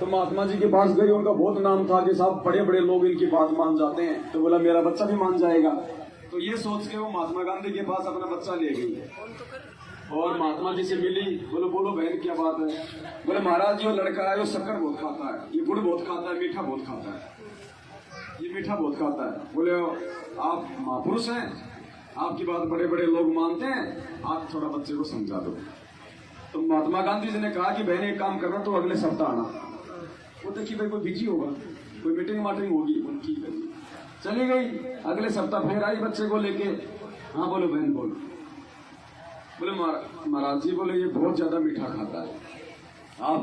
तो महात्मा जी के पास गई, उनका बहुत नाम था कि साहब बड़े बड़े लोग इनकी बात मान जाते हैं। तो बोला मेरा बच्चा भी मान जाएगा। तो ये सोच के वो महात्मा गांधी के पास अपना बच्चा ले गई और महात्मा जी से मिली। बोलो बोलो बहन क्या बात है? बोले महाराज जी वो लड़का है, वो शक्कर बहुत खाता है, ये गुड़ बहुत खाता है, मीठा बहुत खाता है, ये मीठा बहुत खाता है। बोले आप महापुरुष हैं, आपकी बात बड़े बड़े लोग मानते हैं, आप थोड़ा बच्चे को समझा दो। तो महात्मा गांधी जी ने कहा कि बहन एक काम करना, तो अगले सप्ताह आना। वो देखिए भाई कोई बिजी होगा, कोई मीटिंग वाटिंग होगी। ठीक है जी, चली गई। अगले सप्ताह फिर आई बच्चे को लेके। हाँ बोलो बहन बोलो। बोले महाराज जी बोले ये बहुत ज्यादा मीठा खाता है, आप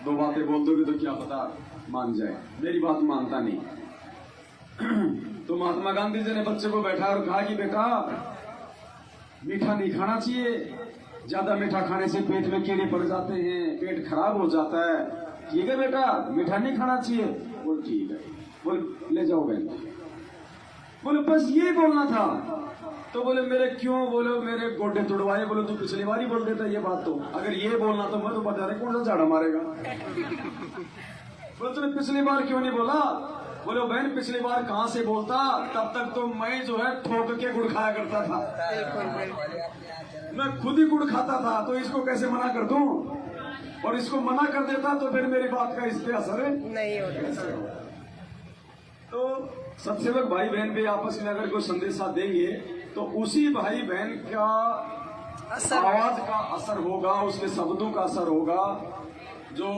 दो बातें बोल दोगे तो क्या पता मान जाए, मेरी बात मानता नहीं। तो महात्मा गांधी जी ने बच्चे को बैठा और कहा कि बेटा मीठा नहीं खाना चाहिए, ज्यादा मीठा खाने से पेट में कीड़े पड़ जाते हैं, पेट खराब हो जाता है। ठीक है बेटा, मीठा नहीं खाना चाहिए। बोल ठीक है। बोल ले जाओ बहन। बोले बस ये बोलना था। तो बोले मेरे क्यों? बोले मेरे गोड्डे तुड़वाए। बोले तू पिछली बार ही बोल देता ये बात, तो अगर ये बोलना तो मैं तो बता रहे कौन सा झाड़ा मारेगा। बोले तूने पिछली बार क्यों नहीं बोला? बोले बहन पिछली बार कहाँ से बोलता, तब तक तो मैं जो है ठोक के गुड़ खाया करता था, मैं खुद ही गुड़ खाता था, तो इसको कैसे मना कर दूं? और इसको मना कर देता तो फिर मेरी बात का इस पे असर नहीं होता। तो सत्सेवक भाई बहन भी आपस में अगर कोई संदेशा देंगे तो उसी भाई बहन का आवाज का असर होगा, उसके शब्दों का असर होगा, जो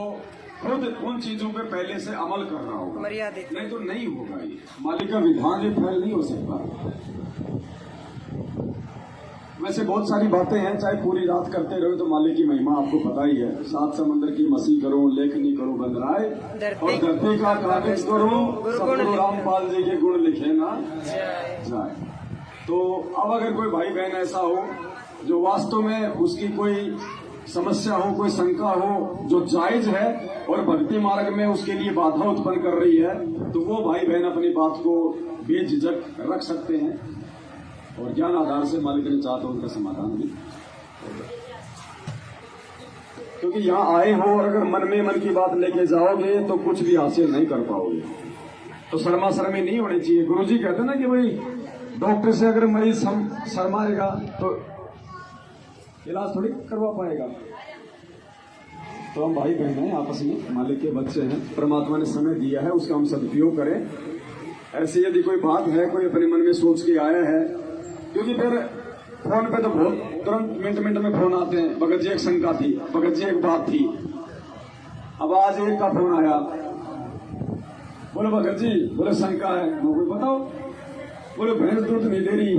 खुद उन चीजों पे पहले से अमल कर रहा होगा। नहीं तो नहीं होगा। ये मालिक का विधान भी फैल नहीं हो सकता। वैसे बहुत सारी बातें हैं, चाहे पूरी रात करते रहो तो मालिक की महिमा आपको पता ही है। सात समंदर की मसी करो, लेखनी करो बंदराए, और धरती का कागज करो, सतगुरु रामपाल जी के गुण लिखे ना जाए। तो अब अगर कोई भाई बहन ऐसा हो जो वास्तव में उसकी कोई समस्या हो, कोई शंका हो जो जायज है और भक्ति मार्ग में उसके लिए बाधा उत्पन्न कर रही है, तो वो भाई बहन अपनी बात को बेझिझक रख सकते हैं और ज्ञान आधार से मालिक ने चाहा तो उनका समाधान भी। क्योंकि यहाँ आए हो और अगर मन में मन की बात लेके जाओगे तो कुछ भी हासिल नहीं कर पाओगे। तो शर्मा शर्मी नहीं होनी चाहिए। गुरुजी कहते हैं ना कि भाई डॉक्टर से अगर मरीज शर्माएगा तो इलाज थोड़ी करवा पाएगा। तो हम भाई बहन हैं, आपस में मालिक के बच्चे हैं, परमात्मा ने समय दिया है उसका हम सदुपयोग करें। ऐसे यदि कोई बात है, कोई अपने मन में सोच के आया है, क्योंकि फिर फोन पे तो बहुत तुरंत मिनट में फोन आते हैं। भगत जी एक शंका थी, भगत जी एक बात थी। अब आज एक का फोन आया, बोले भगत जी बोले शंका है। मुझे बताओ। बोले भैंस दूध नहीं दे रही।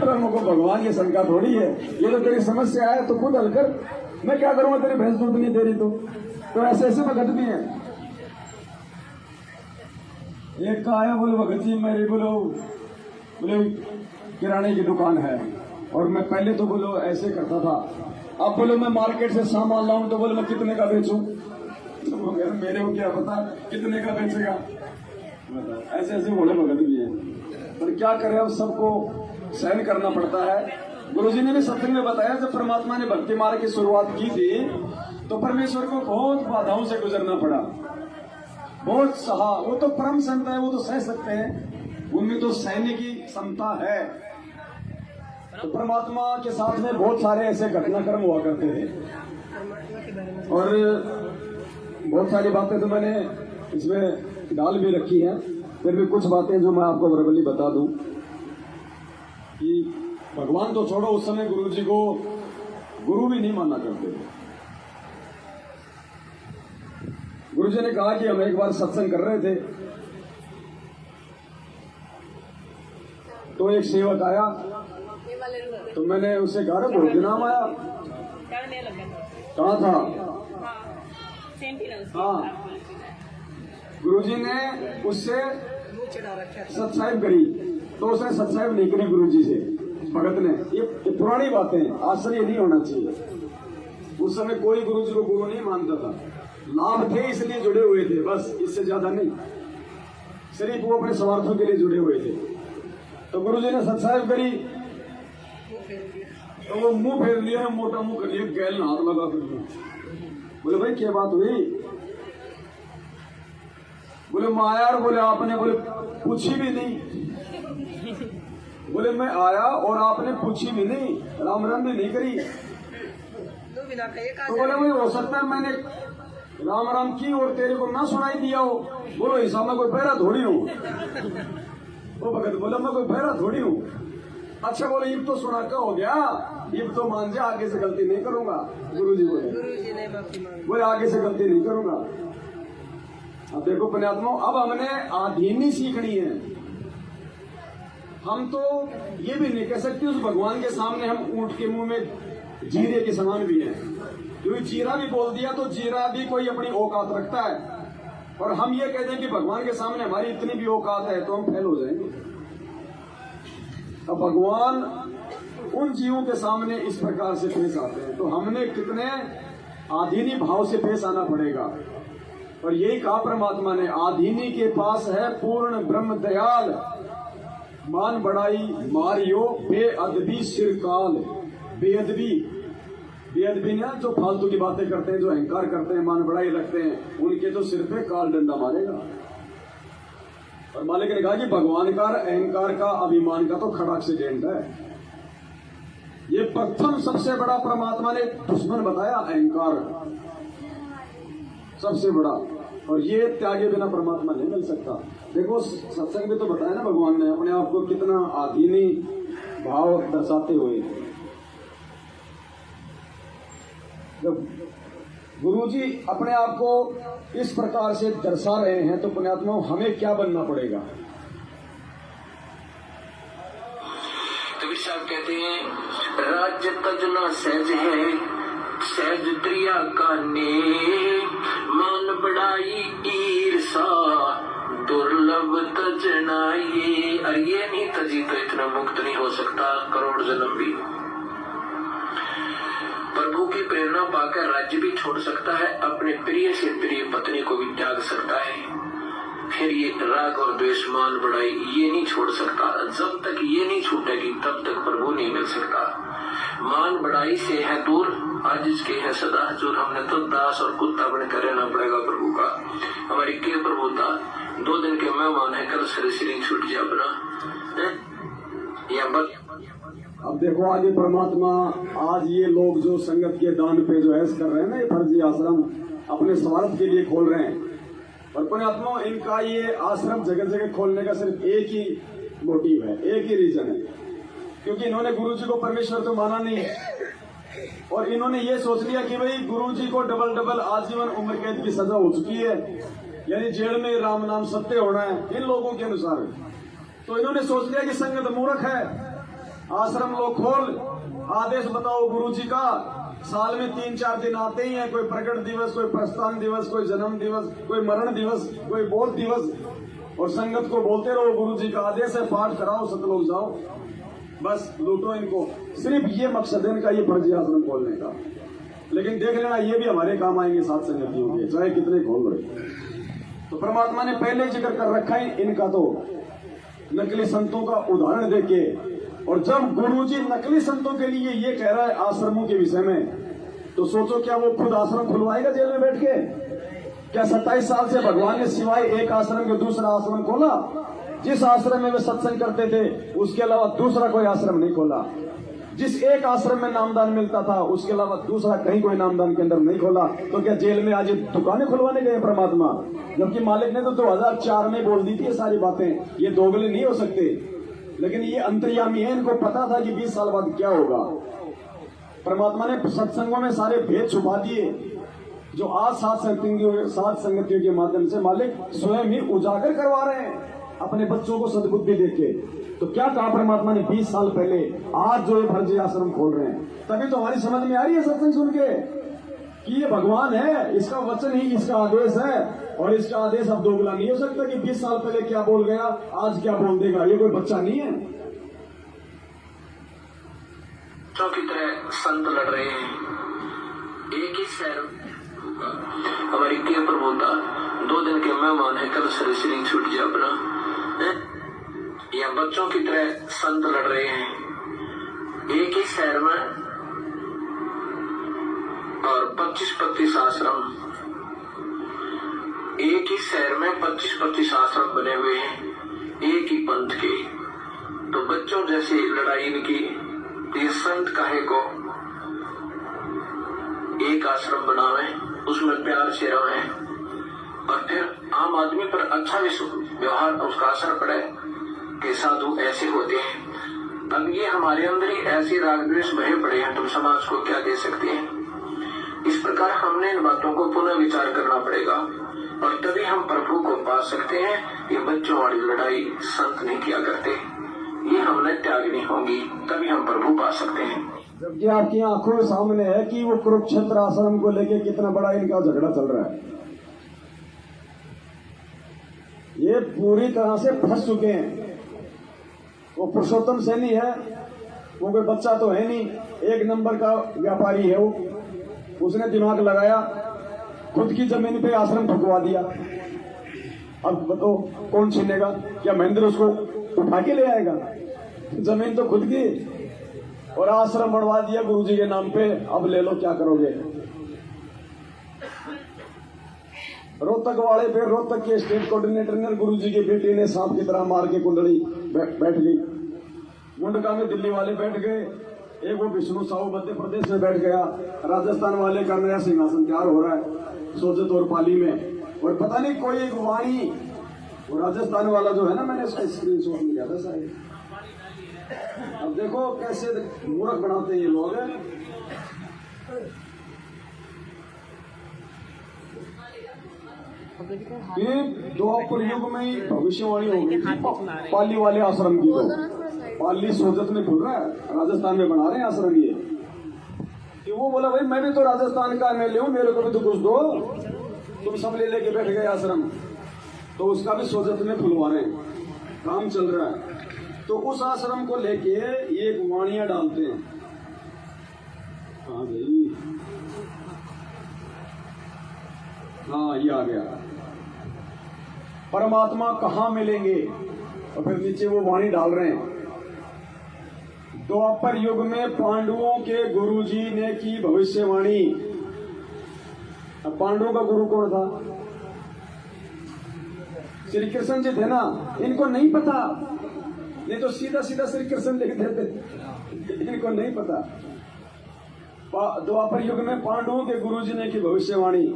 अरे मुझको भगवान की शंका थोड़ी है, ये तो तेरी समस्या है तो खुद हल कर। मैं क्या करूंगा तेरी भैंस दूध नहीं दे रही तो ऐसे ऐसे भगत भी है। एक का आया, बोले भगत जी मेरी बोले किराने की दुकान है और मैं पहले तो बोलो ऐसे करता था, अब बोलो मैं मार्केट से सामान लाऊं तो बोले मैं कितने का बेचूं। तो मेरे को क्या पता कितने का बेचेगा। ऐसे ऐसे बोले भगत भी है, पर क्या करें अब सबको सहन करना पड़ता है। गुरुजी ने भी सत्संग में बताया जब परमात्मा ने भक्ति मार्ग की शुरुआत की थी तो परमेश्वर को बहुत बाधाओं से गुजरना पड़ा, बहुत सहा। वो तो परम संत है, वो तो सह सकते हैं, उनमें तो सहने की क्षमता है। तो परमात्मा के साथ में बहुत सारे ऐसे घटनाक्रम हुआ करते थे और बहुत सारी बातें तो मैंने इसमें डाल भी रखी हैं। फिर भी कुछ बातें जो मैं आपको वर्बली बता दूं कि भगवान तो छोड़ो, उस समय गुरु जी को गुरु भी नहीं माना करते थे। गुरु जी ने कहा कि हम एक बार सत्संग कर रहे थे तो एक सेवक आया, तो मैंने उससे कहा बहुत नाम आया, कहाँ था? हाँ, गुरुजी ने उससे सत्साहिब करी तो उसने सत्साहिब नहीं करी गुरुजी से, भगत ने। ये पुरानी बातें, आश्चर्य नहीं होना चाहिए। उस समय कोई गुरुजी को गुरु नहीं मानता था, लाभ थे इसलिए जुड़े हुए थे, बस इससे ज्यादा नहीं। सिर्फ वो अपने स्वार्थों के लिए जुड़े हुए थे। तो गुरुजी ने सत्साहिब करी तो वो मुंह फेर लिया, मोटा मुंह कर लिया, गैल हाथ लगा कर। बोले भाई क्या बात हुई? बोले मैं आया, और बोले आपने बोले पूछी भी नहीं। बोले मैं आया और आपने पूछी भी नहीं, राम राम भी नहीं करी। तो बोले वही हो सकता है मैंने राम राम की और तेरे को ना सुनाई दिया हो। बोलो हिसाब में कोई बहरा थोड़ी हूँ। वो भगत बोला मैं कोई बहरा थोड़ी हूँ। अच्छा बोले इब तो सुना का हो गया, इब तो मान जा, आगे से गलती नहीं करूंगा। गुरुजी बोले आगे से गलती नहीं करूंगा। अब देखो पुण्यात्माओं, अब हमने आधीनी सीखनी है। हम तो ये भी नहीं कह सकते उस भगवान के सामने हम ऊंट के मुंह में जीरे के समान भी हैं, क्योंकि जीरा भी बोल दिया तो जीरा भी कोई अपनी औकात रखता है। और हम ये कहते हैं कि भगवान के सामने हमारी इतनी भी औकात है तो हम फेल हो जाएंगे। अब भगवान उन जीवों के सामने इस प्रकार से पेश आते हैं, तो हमने कितने आधीनी भाव से पेश आना पड़ेगा। और यही कहा परमात्मा ने, आधीनी के पास है पूर्ण ब्रह्म दयाल, मान बढ़ाई मारियो बेअदबी सिरकाल। बेअदबी, बेअदबी ना जो फालतू की बातें करते हैं, जो अहंकार करते हैं, मान बढ़ाई रखते हैं, उनके तो सिर पे काल डंडा मारेगा। और मालिक ने कहा कि भगवान का अहंकार का अभिमान का तो खड़ा एक्सीडेंट है। ये प्रथम सबसे बड़ा परमात्मा ने दुश्मन बताया, अहंकार सबसे बड़ा। और ये त्यागे बिना परमात्मा नहीं मिल सकता। देखो सत्संग में तो बताया ना भगवान ने अपने आप को कितना आधीनी भाव दर्शाते हुए। जब गुरुजी अपने आप को इस प्रकार से दर्शा रहे हैं तो पुण्यात्मा हमें क्या बनना पड़ेगा। कबीर साहब कहते हैं, राज्य तजना सहज है, सहज प्रिया का ने, मान बढ़ाई ईर्षा दुर्लभ तजना ये। और ये नहीं तजी तो इतना मुक्त नहीं हो सकता करोड़ जन्म भी। प्रभु की प्रेरणा पाकर राज्य भी छोड़ सकता है, अपने प्रिय से प्रिय पत्नी को भी त्याग सकता है। फिर ये राग और द्वेष मान बढ़ाई ये नहीं छोड़ सकता। जब तक ये नहीं छूटेगी तब तक प्रभु नहीं मिल सकता। मान बढ़ाई से है दूर, आज इसके है सदा हजूर। हमने तो दास और कुत्ता बनकर रहना पड़ेगा प्रभु का। हमारी क्या प्रभुता, 2 दिन के मेहमान है, कल शरीर छूट जाए अपना या बस। अब देखो आगे परमात्मा, आज ये लोग जो संगत के दान पे जो ऐस कर रहे हैं ना, ये फर्जी आश्रम अपने स्वार्थ के लिए खोल रहे हैं। और पुण्यात्मा इनका ये आश्रम जगह जगह खोलने का सिर्फ एक ही मोटिव है, एक ही रीजन है, क्योंकि इन्होंने गुरुजी को परमेश्वर तो माना नहीं है। और इन्होंने ये सोच लिया कि भाई गुरुजी को डबल आजीवन उम्र कैद की सजा हो चुकी है, यानी जेल में राम नाम सत्य होना है इन लोगों के अनुसार। तो इन्होंने सोच लिया कि संगत मूर्ख है, आश्रम लोग खोल, आदेश बताओ गुरुजी का। साल में 3-4 दिन आते ही हैं, कोई प्रकट दिवस, कोई प्रस्थान दिवस, कोई जन्म दिवस, कोई मरण दिवस, कोई बोध दिवस, और संगत को बोलते रहो गुरुजी का आदेश है, पाठ कराओ, सतलोक जाओ, बस लूटो इनको। सिर्फ ये मकसद है इनका, ये फर्जी आश्रम खोलने का। लेकिन देख लेना ये भी हमारे काम आएंगे साथ संगतियों के, चाहे कितने खोल रहे। तो परमात्मा ने पहले जिक्र कर रखा है इनका, तो नकली संतों का उदाहरण देके। और जब गुरुजी नकली संतों के लिए ये कह रहा है आश्रमों के विषय में, तो सोचो क्या वो खुद आश्रम खुलवाएगा जेल में बैठ के? क्या 27 साल से भगवान ने सिवाय एक आश्रम के दूसरा आश्रम खोला? जिस आश्रम में वे सत्संग करते थे उसके अलावा दूसरा कोई आश्रम नहीं खोला। जिस एक आश्रम में नामदान मिलता था उसके अलावा दूसरा कहीं कोई नामदान के अंदर नहीं खोला। तो क्या जेल में आज दुकानें खुलवाने गए परमात्मा? जबकि मालिक ने तो 2004 में बोल दी थी ये सारी बातें, ये दोगले नहीं हो सकते। लेकिन ये अंतर्यामी है, इनको पता था कि 20 साल बाद क्या होगा। परमात्मा ने सत्संगों में सारे भेद छुपा दिए, जो आज सात संगतियों के माध्यम से मालिक स्वयं ही उजागर करवा रहे हैं अपने बच्चों को सद्बुद्धि देके। तो क्या कहा परमात्मा ने 20 साल पहले, आज जो ये फर्जी आश्रम खोल रहे हैं, तभी तो हमारी समझ में आ रही है सत्संग सुन के कि ये भगवान है, इसका वचन ही इसका आदेश है। और इसका आदेश अब दोगुना नहीं हो सकता कि 20 साल पहले क्या बोल गया आज क्या बोल देगा। ये कोई बच्चा नहीं है। की तरह संत लड़ रहे हैं, एक ही शहर हमारी क्या प्रभुता, 2 दिन के मेहमान है, कल शरीर छूट जाए अपना। या बच्चों की तरह संत लड़ रहे हैं एक ही शहर में, और 25-25 आश्रम एक ही शहर में 25-25 आश्रम बने हुए हैं एक ही पंथ के। तो बच्चों जैसी लड़ाई इनकी, ये संत काहे को एक आश्रम बनावे, उसमें प्यार से रहे और फिर आम आदमी पर अच्छा व्यवहार उसका असर पड़े कि साधु ऐसे होते हैं। अब ये हमारे अंदर ही ऐसे राग द्वेष बहे पड़े हैं, तुम समाज को क्या दे सकते हैं। इस प्रकार हमने इन बातों को पुनः विचार करना पड़ेगा और तभी हम प्रभु को पा सकते हैं। ये बच्चों वाली लड़ाई संत नहीं किया करते, ये हमने त्यागनी होगी, तभी हम प्रभु पा सकते हैं। जबकि आपकी आंखों के सामने है कि वो कुरुक्षेत्र आश्रम को लेके कितना बड़ा इनका झगड़ा चल रहा है। ये पूरी तरह से फंस चुके हैं। वो पुरुषोत्तम सैनी है, वो कोई बच्चा तो है नहीं, एक नंबर का व्यापारी है वो। उसने दिमाग लगाया, खुद की जमीन पे आश्रम ठुकवा दिया। अब बताओ कौन छीनेगा? क्या महेंद्र उसको उठा के ले आएगा? जमीन तो खुद की, और आश्रम बढ़वा दिया गुरुजी के नाम पे। अब ले लो, क्या करोगे? रोहतक वाले पे रोहतक के स्टेट कोऑर्डिनेटर ने गुरुजी के बेटे ने सांप की तरह मार के कुंडली बैठ गई। मुंडका में दिल्ली वाले बैठ गए, एक वो विष्णु साहू मध्य प्रदेश में बैठ गया, राजस्थान वाले का नया सिंहासन तैयार हो रहा है सोजत और पाली में। और पता नहीं कोई एक वाणी, वो राजस्थान वाला जो है ना, मैंने उसका स्क्रीन शॉट लिया था सारे। अब देखो कैसे मूर्ख बनाते हैं ये लोग। ये द्वापर युग में ही भविष्यवाणी हो गई थी पाली वाले आश्रम की। तो पाली सोजत में खुल रहा है, राजस्थान में बना रहे हैं आश्रम ये। कि वो बोला भाई मैं भी तो राजस्थान का एमएलए हूँ, मेरे को भी तो कुछ दो। तुम सब ले लेके बैठ गए आश्रम, तो उसका भी सोजत में खुलवा रहे हैं, काम चल रहा है। तो उस आश्रम को लेके ये एक वाणियां डालते हैं। हाँ भाई, हाँ ये आ गया, परमात्मा कहाँ मिलेंगे, और फिर नीचे वो वाणी डाल रहे हैं। द्वापर युग में पांडवों के गुरुजी ने की भविष्यवाणी। अब पांडवों का गुरु कौन था? श्री कृष्ण जी थे ना। इनको नहीं पता, नहीं तो सीधा सीधा श्री कृष्ण लिख देते। इनको नहीं पता। द्वापर युग में पांडवों के गुरुजी ने की भविष्यवाणी।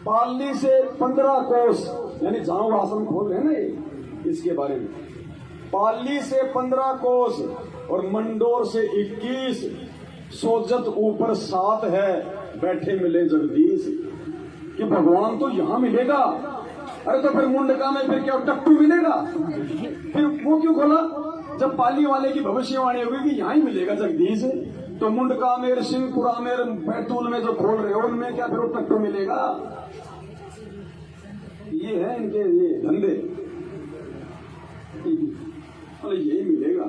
पाली से 15 कोस, यानी जहां वो आश्रम खोल रहे हैं ना, इसके बारे में। पाली से 15 कोस और मंडोर से 21, सोजत ऊपर 7 है, बैठे मिले जगदीश। कि भगवान तो यहां मिलेगा। अरे तो फिर मुंडका में फिर क्या टट्टू मिलेगा? फिर वो क्यों खोला? जब पाली वाले की भविष्यवाणी होगी कि यहां ही मिलेगा जगदीश, तो मुंडका में, सिंहपुरा में, बैतूल में जो खोल रहे हो उनमें क्या फिर वो टट्टू मिलेगा? ये है इनके ये धंधे, यही मिलेगा।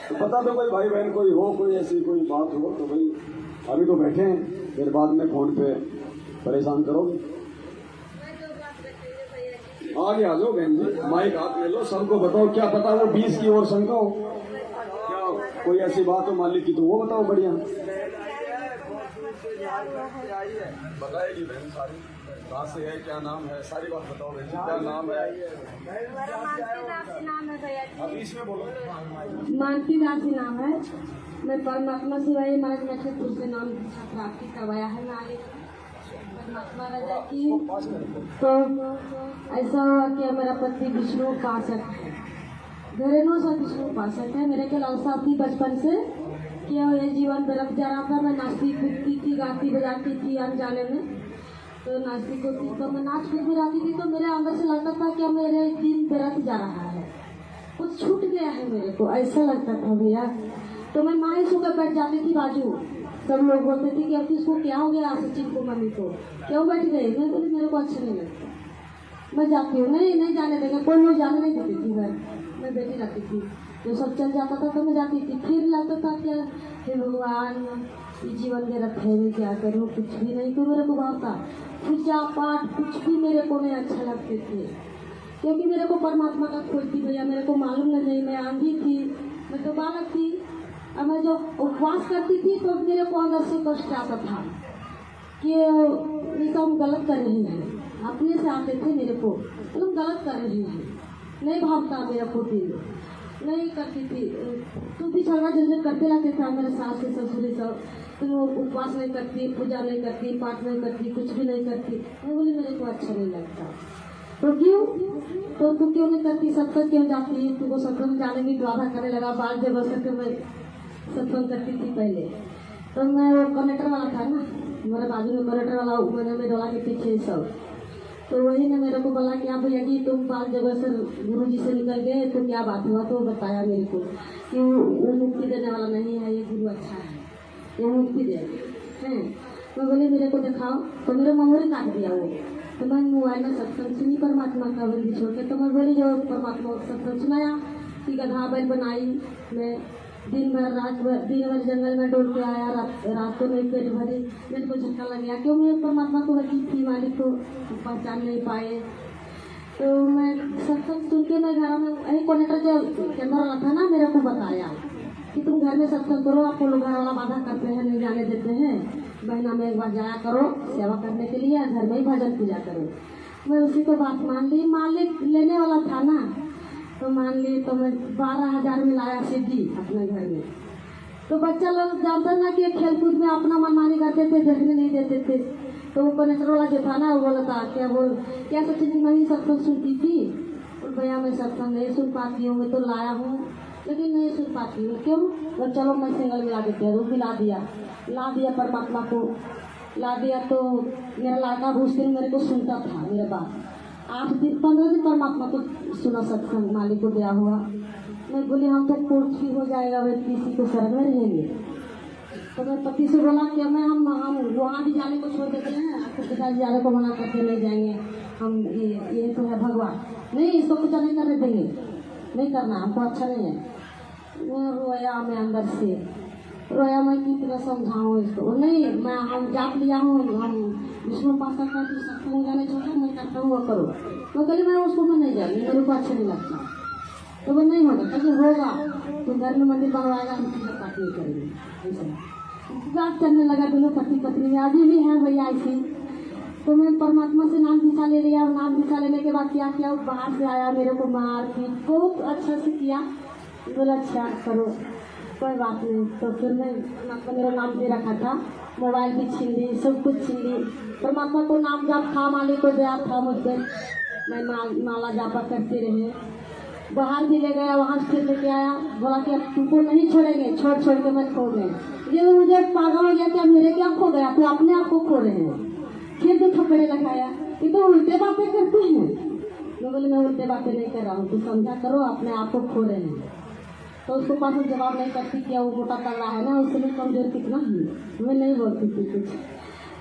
तो बता दो कोई भाई बहन कोई हो, कोई ऐसी कोई बात हो तो भाई अभी तो बैठे हैं, फिर बाद में फोन पे परेशान करोगे। आगे आ जाओ बहन जी, माइक हाथ ले लो, सबको बताओ। क्या पता वो 20 की ओर शंका हो, क्या कोई ऐसी बात हो मालिक की, तो वो बताओ। बढ़िया बताएगी बहन सारी, कहाँ से है, क्या नाम है, सारी बात बताओ बहन। क्या नाम है? अब इसमें बोलो। मानती दासी नाम है। मैं परमात्मा शिवाय महाराज नक्षत्र से नाम प्राप्ति करवाया है। मैं परमात्मा राजा की। तो ऐसा हुआ कि मेरा पति विष्णु उपासक है, घरेलू सा विष्णु उपासक है। मेरे के लालसा थी बचपन से कि ये जीवन व्यर्थ जा रहा था। मैं नाचती कूदती थी, गाती बजाती थी अनजाने में। तो नाचती कूदती तो मैं नाच कूद भी रही थी, तो मेरे अंदर से लगता था कि मेरे दिन व्यर्थ जा रहा है, कुछ छूट गया है मेरे को, ऐसा लगता था भैया। तो मैं माँ ही सुबह बैठ जाती थी बाजू। सब लोग बोलते थे कि अब इसको क्या हो गया, सचिन को मम्मी को क्यों बैठ गए? मैं बोली मेरे को अच्छा नहीं लगता, मैं जाती हूँ। नहीं जाने देगा, कोई लोग जाने नहीं देती थी। मैं बैठी रहती थी, तो सब चल जाता था तो मैं जाती थी। फिर लगता था क्या हे भगवान, ये जीवन व्यर्थ है, मैं क्या करूँ, कुछ भी नहीं। तो मेरे को भावता पूजा पाठ कुछ भी मेरे को नहीं अच्छा लगते थे, क्योंकि मेरे को परमात्मा का खोजती भैया। मेरे को मालूम नहीं, मैं आंधी थी, मैं तो बालक थी। अब मैं जब उपवास करती थी तो मेरे को अंदर से कष्ट आता था कि ये सब गलत कर रही है। अपने से आते थे मेरे को, तुम गलत कर रही है, नहीं भागता मेरा पोती, नहीं करती थी, तुम भी झगड़ा झंझट करते रहते थे मेरे सास से ससुर सब, तुम उपवास नहीं करती, पूजा नहीं करती, पाठ नहीं करती, कुछ भी नहीं करती। मैं बोली मेरे को अच्छा नहीं लगता। तो क्यों? तो तू क्यों नहीं करती, सत्संग क्यों जाती है? तुमको सत्संग जाने की वादा करने लगा। बाल जब के मैं सत्संग करती थी पहले, तो मैं वो कनेक्टर वाला था ना, मेरे बाजू में कनेक्टर वाला मैंने में डोला के पीछे सब, तो वही ने मेरे को बोला कि आप भैया जी तुम बाल जगह से गुरु जी से निकल गए तो क्या बात हुआ? तो बताया मेरे को कि वो मुक्ति देने वाला नहीं है, ये गुरु अच्छा है, ये मुक्ति दे हैं। मैं बोली मेरे को दिखाओ, तो मेरे मोहरे काट दिया वो। तो मैं मोबाइल में सत्संग सुनी परमात्मा का बंदी छोड़ के, तो मैं बोली जो परमात्मा का सत्संग सुनाया कि गधा बैल बनाई, मैं दिन भर जंगल में डोल के आया, रात को नहीं पेट भरी, मेरे को झटका लग गया। क्यों? मैं परमात्मा को वही थी, मालिक को पहचान नहीं पाए। तो मैं सत्संग सुन के मैं घर में यही कनेक्टर जो कैमरा वाला था ना, मेरे को बताया कि तुम घर में सत्संग करो, आपको लोग घर वाला बाधा करते हैं, नहीं जाने देते हैं, महीना में एक बार जाया करो सेवा करने के लिए, घर में ही भजन पूजा करो। मैं उसी को बात मान ली, मालिक लेने वाला था ना, तो मान ली। तो मैं 12,000 में लाया सीढ़ी अपने घर में। तो बच्चा लोग जानते ना कि खेलकूद में अपना मनमानी करते थे, देखने नहीं देते थे। तो वो कनेक्टर वाला जो था ना, वो बोला था क्या सोची थी मम्मी सत्संग सुनती थी? और भैया मैं सत्संग नहीं सुन पाती हूँ, मैं तो लाया हूँ लेकिन नहीं सुन पाती हूँ। क्यों? तो चलो मैं सिंगल मिला देती हूँ। वो भी ला दिया परमात्मा को ला दिया। तो मेरा लड़का भी उस दिन मेरे को सुनता था, मेरे बात 8-15 दिन परमात्मा को सुना सत्संग, मालिक को दिया हुआ। मैं बोली हम तो कोर्ट भी हो जाएगा, वे किसी को शरण में रहेंगे। तो मैं पति से बोला कि हम वहाँ भी जाने को छोड़ देते हैं, आपको पिताजी जाने को मना करके नहीं जाएंगे, हम ये तो है भगवान, नहीं इसको कुछ नहीं करने देंगे, नहीं करना हमको अच्छा नहीं है। वो रोया, मैं अंदर से रोया, मैं कितना समझाऊँ इसको। नहीं मैं हम जाप लिया हूँ, हम विष्णु पासा का तो सत्संग जाने छोटा मैं करता हूँ, वो करो। तो कहली मैं उसको मैं नहीं जाऊँगी, मेरे को अच्छा नहीं लगता। तो वो नहीं होगा, कैसे होगा? तो घर में मंदिर बनवाएगा, हम पूजा पाठ नहीं करेंगे। ऐसा बात करने लगा दोनों पति पत्नी, अभी भी है भैया ऐसी। तो मैं परमात्मा से नाम दिशा ले लिया, और नाम दिशा लेने के बाद क्या किया, बाहर से आया, मेरे को मार पीट बहुत अच्छा से किया। बोला अच्छा करो कोई बात नहीं। तो फिर मैं परमात्मा मेरा नाम दे रखा था, मोबाइल भी छीन ली, सब कुछ छीन ली। परमात्मा को नाम जब था, मालिक को दया था मुझ पर, मैं माला जापा करते रहे। बाहर भी ले गया, वहाँ फिर लेके आया, बोला कि अब तुमको नहीं छोड़ेंगे, छोड़ के मत खो गए। ये मुझे पागल हो गया, क्या मेरे क्या खो गया, तो अपने आप को खो रहे हैं। फिर तो थप्पड़े लगाया, ये तो उल्टे बातें करते हैं। मैं बोले मैं उल्टे बातें नहीं कर रहा हूँ, तू समझा करो, अपने आप को खो रहे हैं। तो उसको पास जवाब नहीं करती, क्या वो मोटा तगड़ा है ना, उससे मैं कमजोर कितना हूँ, मैं नहीं बोलती थी कुछ,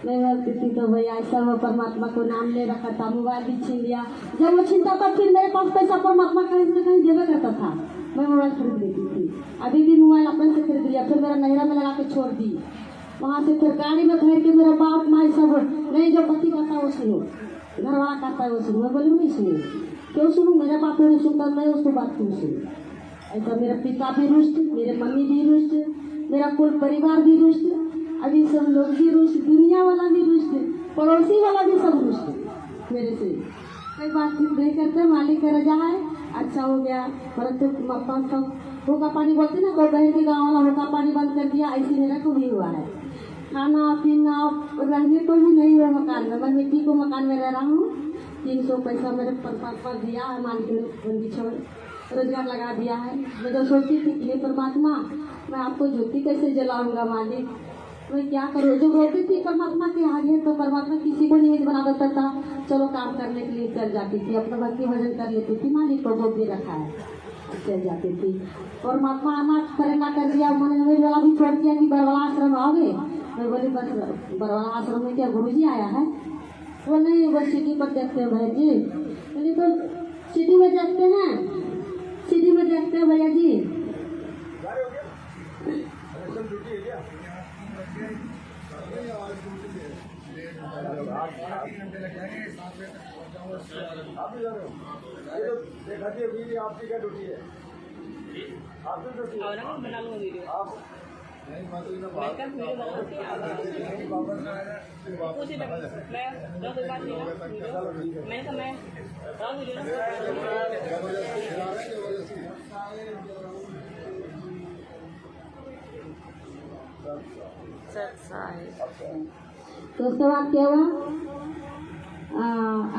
नहीं बोलती थी। तो भैया ऐसा वो परमात्मा को नाम ले रखा था, मोबाइल भी छीन लिया। जब वो छीनता था फिर मेरे पास पैसा परमात्मा कहीं से कहीं देवे करता था, मैं मोबाइल खरीद लेती थी। अभी भी मोबाइल अपन से खरीद लिया, फिर मेरा नहरा में लगा के छोड़ दी। वहाँ से फिर गाड़ी में खरीद के मेरा बाप माई सब नहीं, जो पति कहता है वो सुनो, घर वाला कहता है वो सुनो। मैं बोली नहीं सुनी, क्यों सुनूँ? मेरा बाप नहीं सुनता, मैं उसको बात क्यों सुनूँ? ऐसा मेरा पिता भी रुष्ट, मेरे मम्मी भी रुष्ट, मेरा कुल परिवार भी रुष्ट, अभी सब लोग भी रुष्ट, दुनिया वाला भी रुष्ट, पड़ोसी वाला भी सब रुष्ट मेरे से। कोई बातचीत नहीं करते, मालिक का रजा है, अच्छा हो गया। परंतु सब होका पानी बोलते ना, कोई बहन के गाँव वाला होका पानी बंद कर दिया, ऐसे मेरा को भी हुआ है। खाना पीना रहने को भी नहीं हुआ मकान में, मैं मिट्टी को मकान में रह रहा हूँ। 300 पैसा मेरे पर दिया है, मालिक ने छोड़ रोजगार लगा दिया है। मैं तो सोचती थी कि परमात्मा मैं आपको ज्योति कैसे जलाऊंगा मालिक, मैं क्या करूँ? जो रोती थी परमात्मा के आगे, तो परमात्मा किसी को नहीं बना देता था, चलो काम करने के लिए चल जाती थी, अपना भक्ति भजन कर लेती थी, मालिक को गोद भी रखा है, चल जाती थी। परमात्मा आना करेगा कर दिया, मैंने वाला भी छोड़ दिया कि बरवाला आश्रम आओगे। मैं बोली बस बरवाला आश्रम में क्या गुरु जी आया है? वो नहीं, वो सिटी पर देखते हैं भैया जी। बोली तो सिटी में देखते हैं, सिटी में देखते हैं भैया जी। आपकी क्या ड्यूटी है? आपकी ड्यूटी बना लूंगा वीडियो। तो उसके बाद क्या हुआ,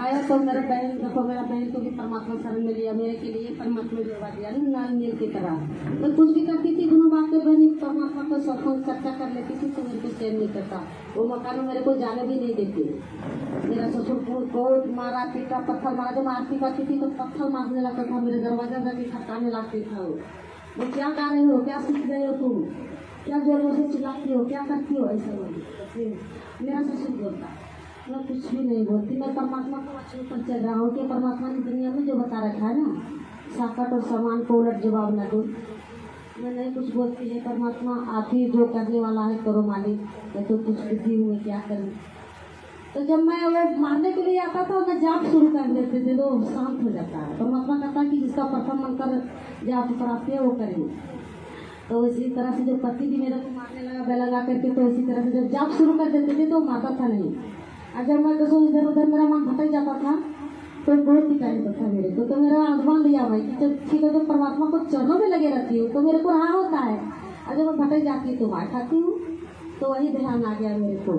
आया तो मेरा बहन, देखो मेरा बहन को भी परमात्मा शरण में लिया, मेरे के लिए परमात्मा जोड़ा दिया नाल नील की तरह। तो कुछ भी करती थी दोनों बात के बहन परमात्मा को सत्संग चर्चा कर लेती थी तो मेरे को चैन नहीं करता। वो मकान में मेरे को जाने भी नहीं देती। मेरा ससुर को मारा पीटा, पत्थर मारा। जब आरती करती थी तो पत्थर मारने लगता था, मेरे दरवाजा जाके खटकाने लगती था। वो क्या कर रहे हो, क्या सीख गए हो तुम, क्या जोरों से चिल्लाती हो, क्या करती हो, ऐसा बोली। मेरा ससुर बोलता, मैं कुछ भी नहीं बोलती, मैं परमात्मा को अच्छे पर चल रहा हूँ कि परमात्मा ने दुनिया में जो बता रखा है ना, साकट और सामान को उलट जवाब न दो। मैं नहीं कुछ बोलती है, परमात्मा आप ही जो करने वाला है करो मालिक, मैं तो कुछ बुद्धि हूँ क्या करूँ। तो जब मैं वो मारने के लिए आता था मैं जाप शुरू कर देते थे तो शांत हो जाता है। परमात्मा कहता है कि जिसका प्रथम मंत्र जाप प्राप्त है वो करेंगे। तो इसी तरह से जब पति भी मेरे को मारने लगा बेला लगा करके, तो इसी तरह से जब जाप शुरू कर देते थे तो मारता था नहीं। और जब मैं कसो इधर उधर मेरा मन भटक जाता था तो बहुत पिटाई होता था मेरे को। तो मेरा अनुमान लिया भाई कि जब ठीक है तो परमात्मा को चरणों में लगे रहती हूँ तो मेरे को रहा होता है, और जब मैं भटक जाती हूँ तो मार खाती हूँ। तो वही ध्यान आ गया मेरे को।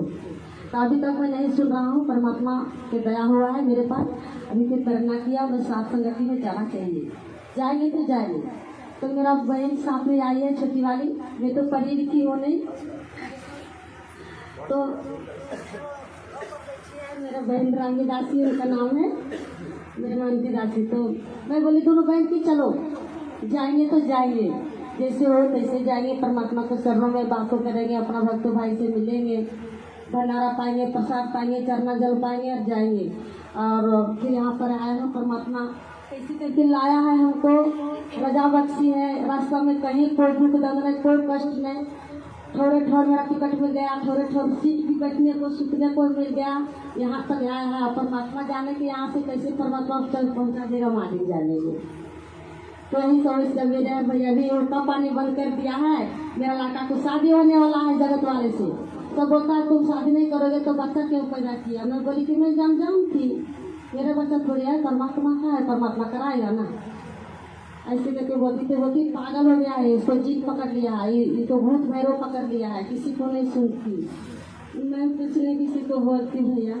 तो अभी तक मैं नहीं सुन रहा हूँ, परमात्मा के दया हुआ है मेरे पास। अभी फिर प्रेरणा किया मैं साथ संगति में जाना चाहिए, जाएंगे तो जाएंगे। तो मेरा बहन साथ में आई है छोटी वाली, मैं तो पढ़ी लिखी हो नहीं। तो मेरा बहन रानी दासी उनका नाम है, मेरे नाम की दासी। तो मैं बोली दोनों बहन की चलो जाएंगे तो जाएंगे, जैसे हो तैसे जाएंगे, परमात्मा के चरणों में बातों करेंगे, अपना भक्त भाई से मिलेंगे, भंडारा पाएंगे, प्रसाद पाएंगे, चरना जल पाएंगे और जाएंगे। और फिर यहाँ पर आए हैं, परमात्मा कैसे कैसे लाया है हमको, रजा बख्शी है। रास्ता में कहीं कोई दुख दर्द नहीं, कोई कष्ट नहीं। थोड़े ठोर मेरा टिकट मिल गया, थोड़े ठोर सीट भी बैठने को सुतने को मिल गया। यहाँ तक आया है, परमात्मा जाने के यहाँ से कैसे परमात्मा तक पहुँचा देगा मालिक जाने को। तो यही समझ कर मेरे भैया भी उल्टा पानी बंद कर दिया है। मेरा लड़का को शादी होने वाला है जगत वाले से, तो बोलता है तुम शादी नहीं करोगे तो बच्चा क्यों पैदा किया। मैं बोली कि मैं जान थी मेरा बच्चा थोड़ी है, परमात्मा का है, परमात्मा कराएगा ना। ऐसे करके बोलती पागल हो गया है, इसको जीत पकड़ लिया है, ये तो भूत भैरव पकड़ लिया है, किसी को नहीं सुनती। मैं कुछ नहीं किसी को बोलती भैया,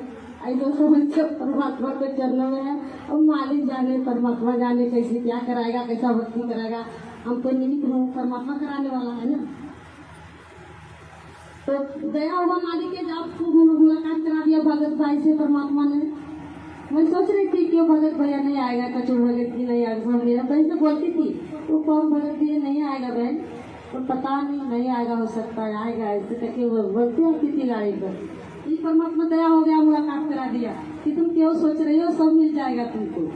ऐसा समझ के परमात्मा के चरणों में है। और मालिक जाने, परमात्मा जाने कैसे क्या कराएगा, कैसा भक्ति कराएगा। हम तो निमित्त हूँ, परमात्मा कराने वाला है ना। तो दया हुआ मालिक के जब मुलाकात करा दिया भगत भाई से परमात्मा ने। मैं सोच रही थी क्यों भगत भैया नहीं आएगा, कचू भगत जी नहीं आएगा। मेरा बहन से बोलती थी तो कौन भगत भैया नहीं आएगा बहन, तो पता नहीं आएगा, हो सकता है आएगा, ऐसे करके वो बोलती रहती थी गाड़ी पर। ये परमात्मा दया हो गया, मुलाकात करा दिया कि तुम क्यों सोच रही हो, सब मिल जाएगा तुमको।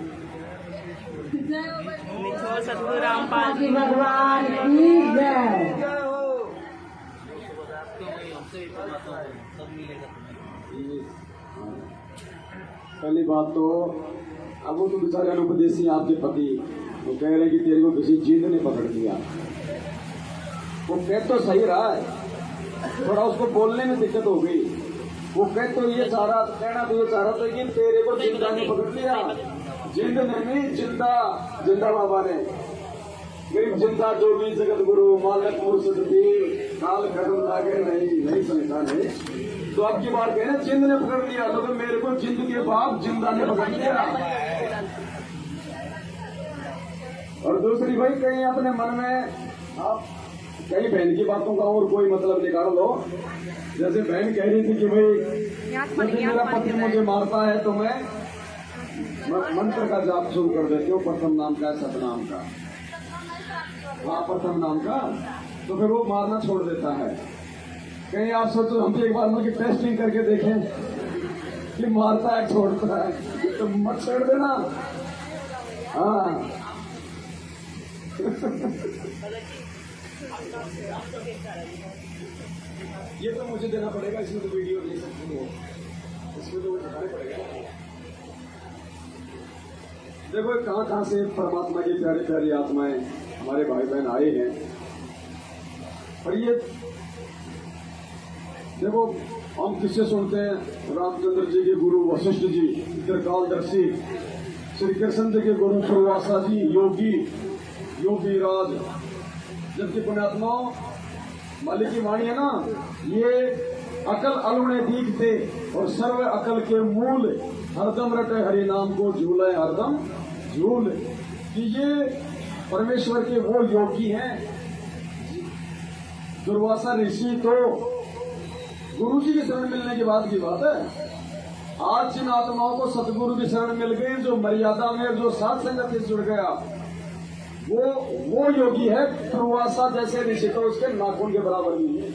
सतगुरु रामपाल जी भगवान की जय। पहली बात तो अब वो तो बेचारे अनुपदेशी आपके पति वो कह रहे हैं कि तेरे को किसी जिद ने पकड़ लिया। वो कह तो सही रहा है, थोड़ा उसको बोलने में दिक्कत हो गई। वो कह तो ये सारा कहना तो ये चाह रहा था कि तेरे को जिंदा ने पकड़ लिया। जिंद नहीं, जिंदा बाबा ने गरीब जिंदा जो भी जगत गुरु मालक मुर्शद भी काल कर्म लागे नहीं समझता नहीं। तो अब की बात कह जिंद ने पकड़ लिया, तो मेरे को जिंद के बाप जिंदा ने पकड़ लिया। और दूसरी भाई कहीं अपने मन में आप कई बहन की बातों का और कोई मतलब निकाल लो। जैसे बहन कह रही थी कि भाई मेरा पति मुझे मारता है तो मैं मंत्र का जाप शुरू कर देती हूँ, प्रथम नाम का, सतनाम का, हाँ प्रथम नाम का, तो फिर वो मारना छोड़ देता है। कहीं आप सोचो हम भी एक बार उनकी टेस्टिंग करके देखें कि मारता है छोड़ता है, तो मत छोड़ देना। हाँ ये तो मुझे देना पड़ेगा, इसमें तो वीडियो ले सकते हो, इसमें तो दिखाना पड़ेगा। देखो कहाँ से परमात्मा की प्यारी प्यारी आत्माएं हमारे भाई बहन आए हैं। और ये देखो हम किससे सुनते हैं, रामचंद्र जी के गुरु वशिष्ठ जी, त्रिकालदर्शी, श्री कृष्ण जी के गुरु दुर्वासा जी, योगी राज। जबकि पुण्यात्माओं मालिक की वाणी है ना, ये अकल अलुणे दीखते और सर्व अकल के मूल, हरदम रटे हरि नाम को झूले हरदम झूल। कि ये परमेश्वर के वो योगी हैं। दुर्वासा ऋषि तो गुरु जी की शरण मिलने के बाद की बात है। आज जिन आत्माओं को सतगुरु की शरण मिल गई, जो मर्यादा में, जो साथ संगत से जुड़ गया, वो योगी है। दुर्वासा जैसे ऋषि तो उसके नाखून के बराबर नहीं है।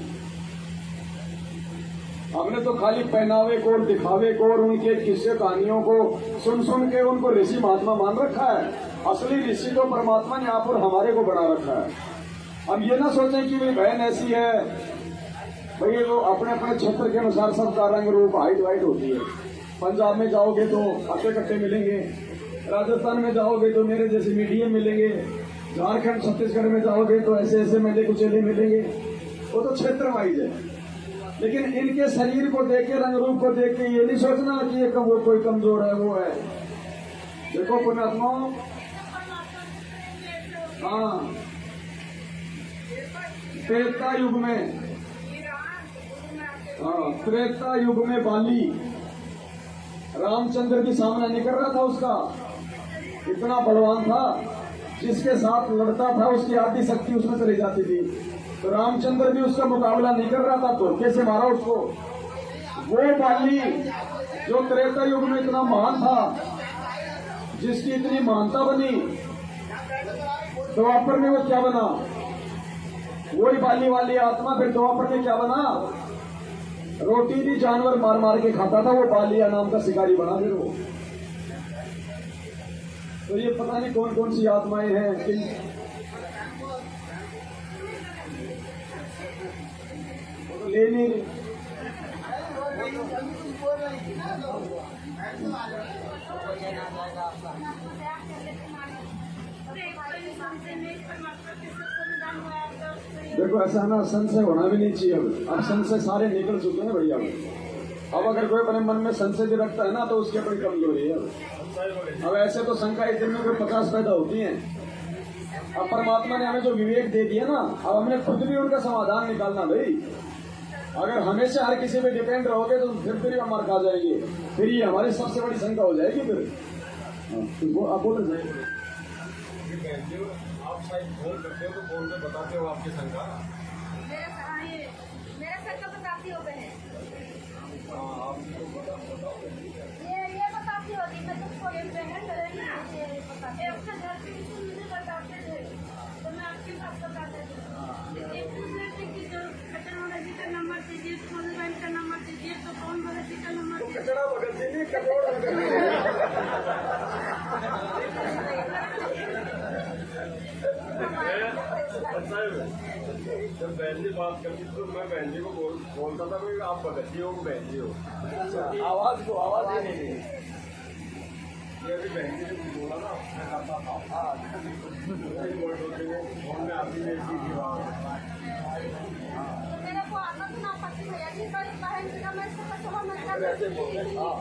हमने तो खाली पहनावे को, दिखावे को और उनके किस्से कहानियों को सुन सुन के उनको ऋषि महात्मा मान रखा है। असली ऋषि तो परमात्मा ने यहाँ पर हमारे को बना रखा है। हम ये ना सोचें कि भाई बहन ऐसी है, भाई वो अपने अपने क्षेत्र के अनुसार सबका रंग रूप हाइट वाइट होती है। पंजाब में जाओगे तो अट्टे कट्टे मिलेंगे, राजस्थान में जाओगे तो मेरे जैसे मीडियम मिलेंगे, झारखंड छत्तीसगढ़ में जाओगे तो ऐसे ऐसे मेले कुचेले मिलेंगे। वो तो क्षेत्र वाइज है। लेकिन इनके शरीर को देख के, रंग रूप को देख के ये नहीं सोचना कि ये वो कोई कमजोर है, वो है। देखो पुण्यात्माओं, हाँ, त्रेता युग में, हाँ, त्रेता युग में बाली रामचंद्र की सामना नहीं कर रहा था। उसका इतना बलवान था, जिसके साथ लड़ता था उसकी आदि शक्ति उसमें चली जाती थी। तो रामचंद्र भी उसका मुकाबला नहीं कर रहा था, तो कैसे मारा उसको। वो बाली जो त्रेता युग में इतना महान था, जिसकी इतनी महानता बनी, द्वापर में वो क्या बना, वही बाली वाली आत्मा फिर द्वापर में क्या बना, रोटी भी जानवर मार मार के खाता था। वो बालिया नाम का शिकारी बना फिर वो। तो ये पता नहीं कौन कौन सी आत्माएं हैं। तो लेनी देखो ऐसा ना, संशय होना भी नहीं चाहिए। अब संशय सारे निकल चुके हैं भैया। अब अगर कोई अपने मन में संशय भी रखता है ना, तो उसकी अपनी कमजोरी है। अब ऐसे तो शंका एक दिन में कोई 50 पैदा होती है। अब परमात्मा ने हमें जो विवेक दे दिया ना, अब हमने खुद भी उनका समाधान निकालना। भाई अगर हमेशा हर किसी पे डिपेंड रहोगे तो फिर हम मार खा जाएंगे। फिर ये हमारी सबसे बड़ी शंका हो जाएगी। फिर वो आप बोल रहे आप शायद फोन करते हो तो फोन पे बताते हो आपकी शंका। मेरा शंका बताती हो बहन। ये बताती होगी, मैं तुमको एक बहन करेगी ना, आपका घर पे किसी मुझे बताते थे तो मैं आपके पास बताते थे। एक दूसरे से कि जो कचरा जी का नंबर दीजिए, मोबाइल का नंबर दीजिए, तो कौन भगत जी का नंबर दीजिए। कचरा भगत जी नहीं, कचौड़ जब बहन जी बात करती तो मैं बहन जी को बोलता था कि आप भगत जी हो, बहन जी हो। आवाज को आवाज ही नहीं दी। ये अभी बहन जी ने बोला ना, मैं करता था फोन में आती है की बात। मेरे को आता तो ना पति भैया जी का बहन जी का मैं कचरा मत कर। ऐसे बोलते हाँ,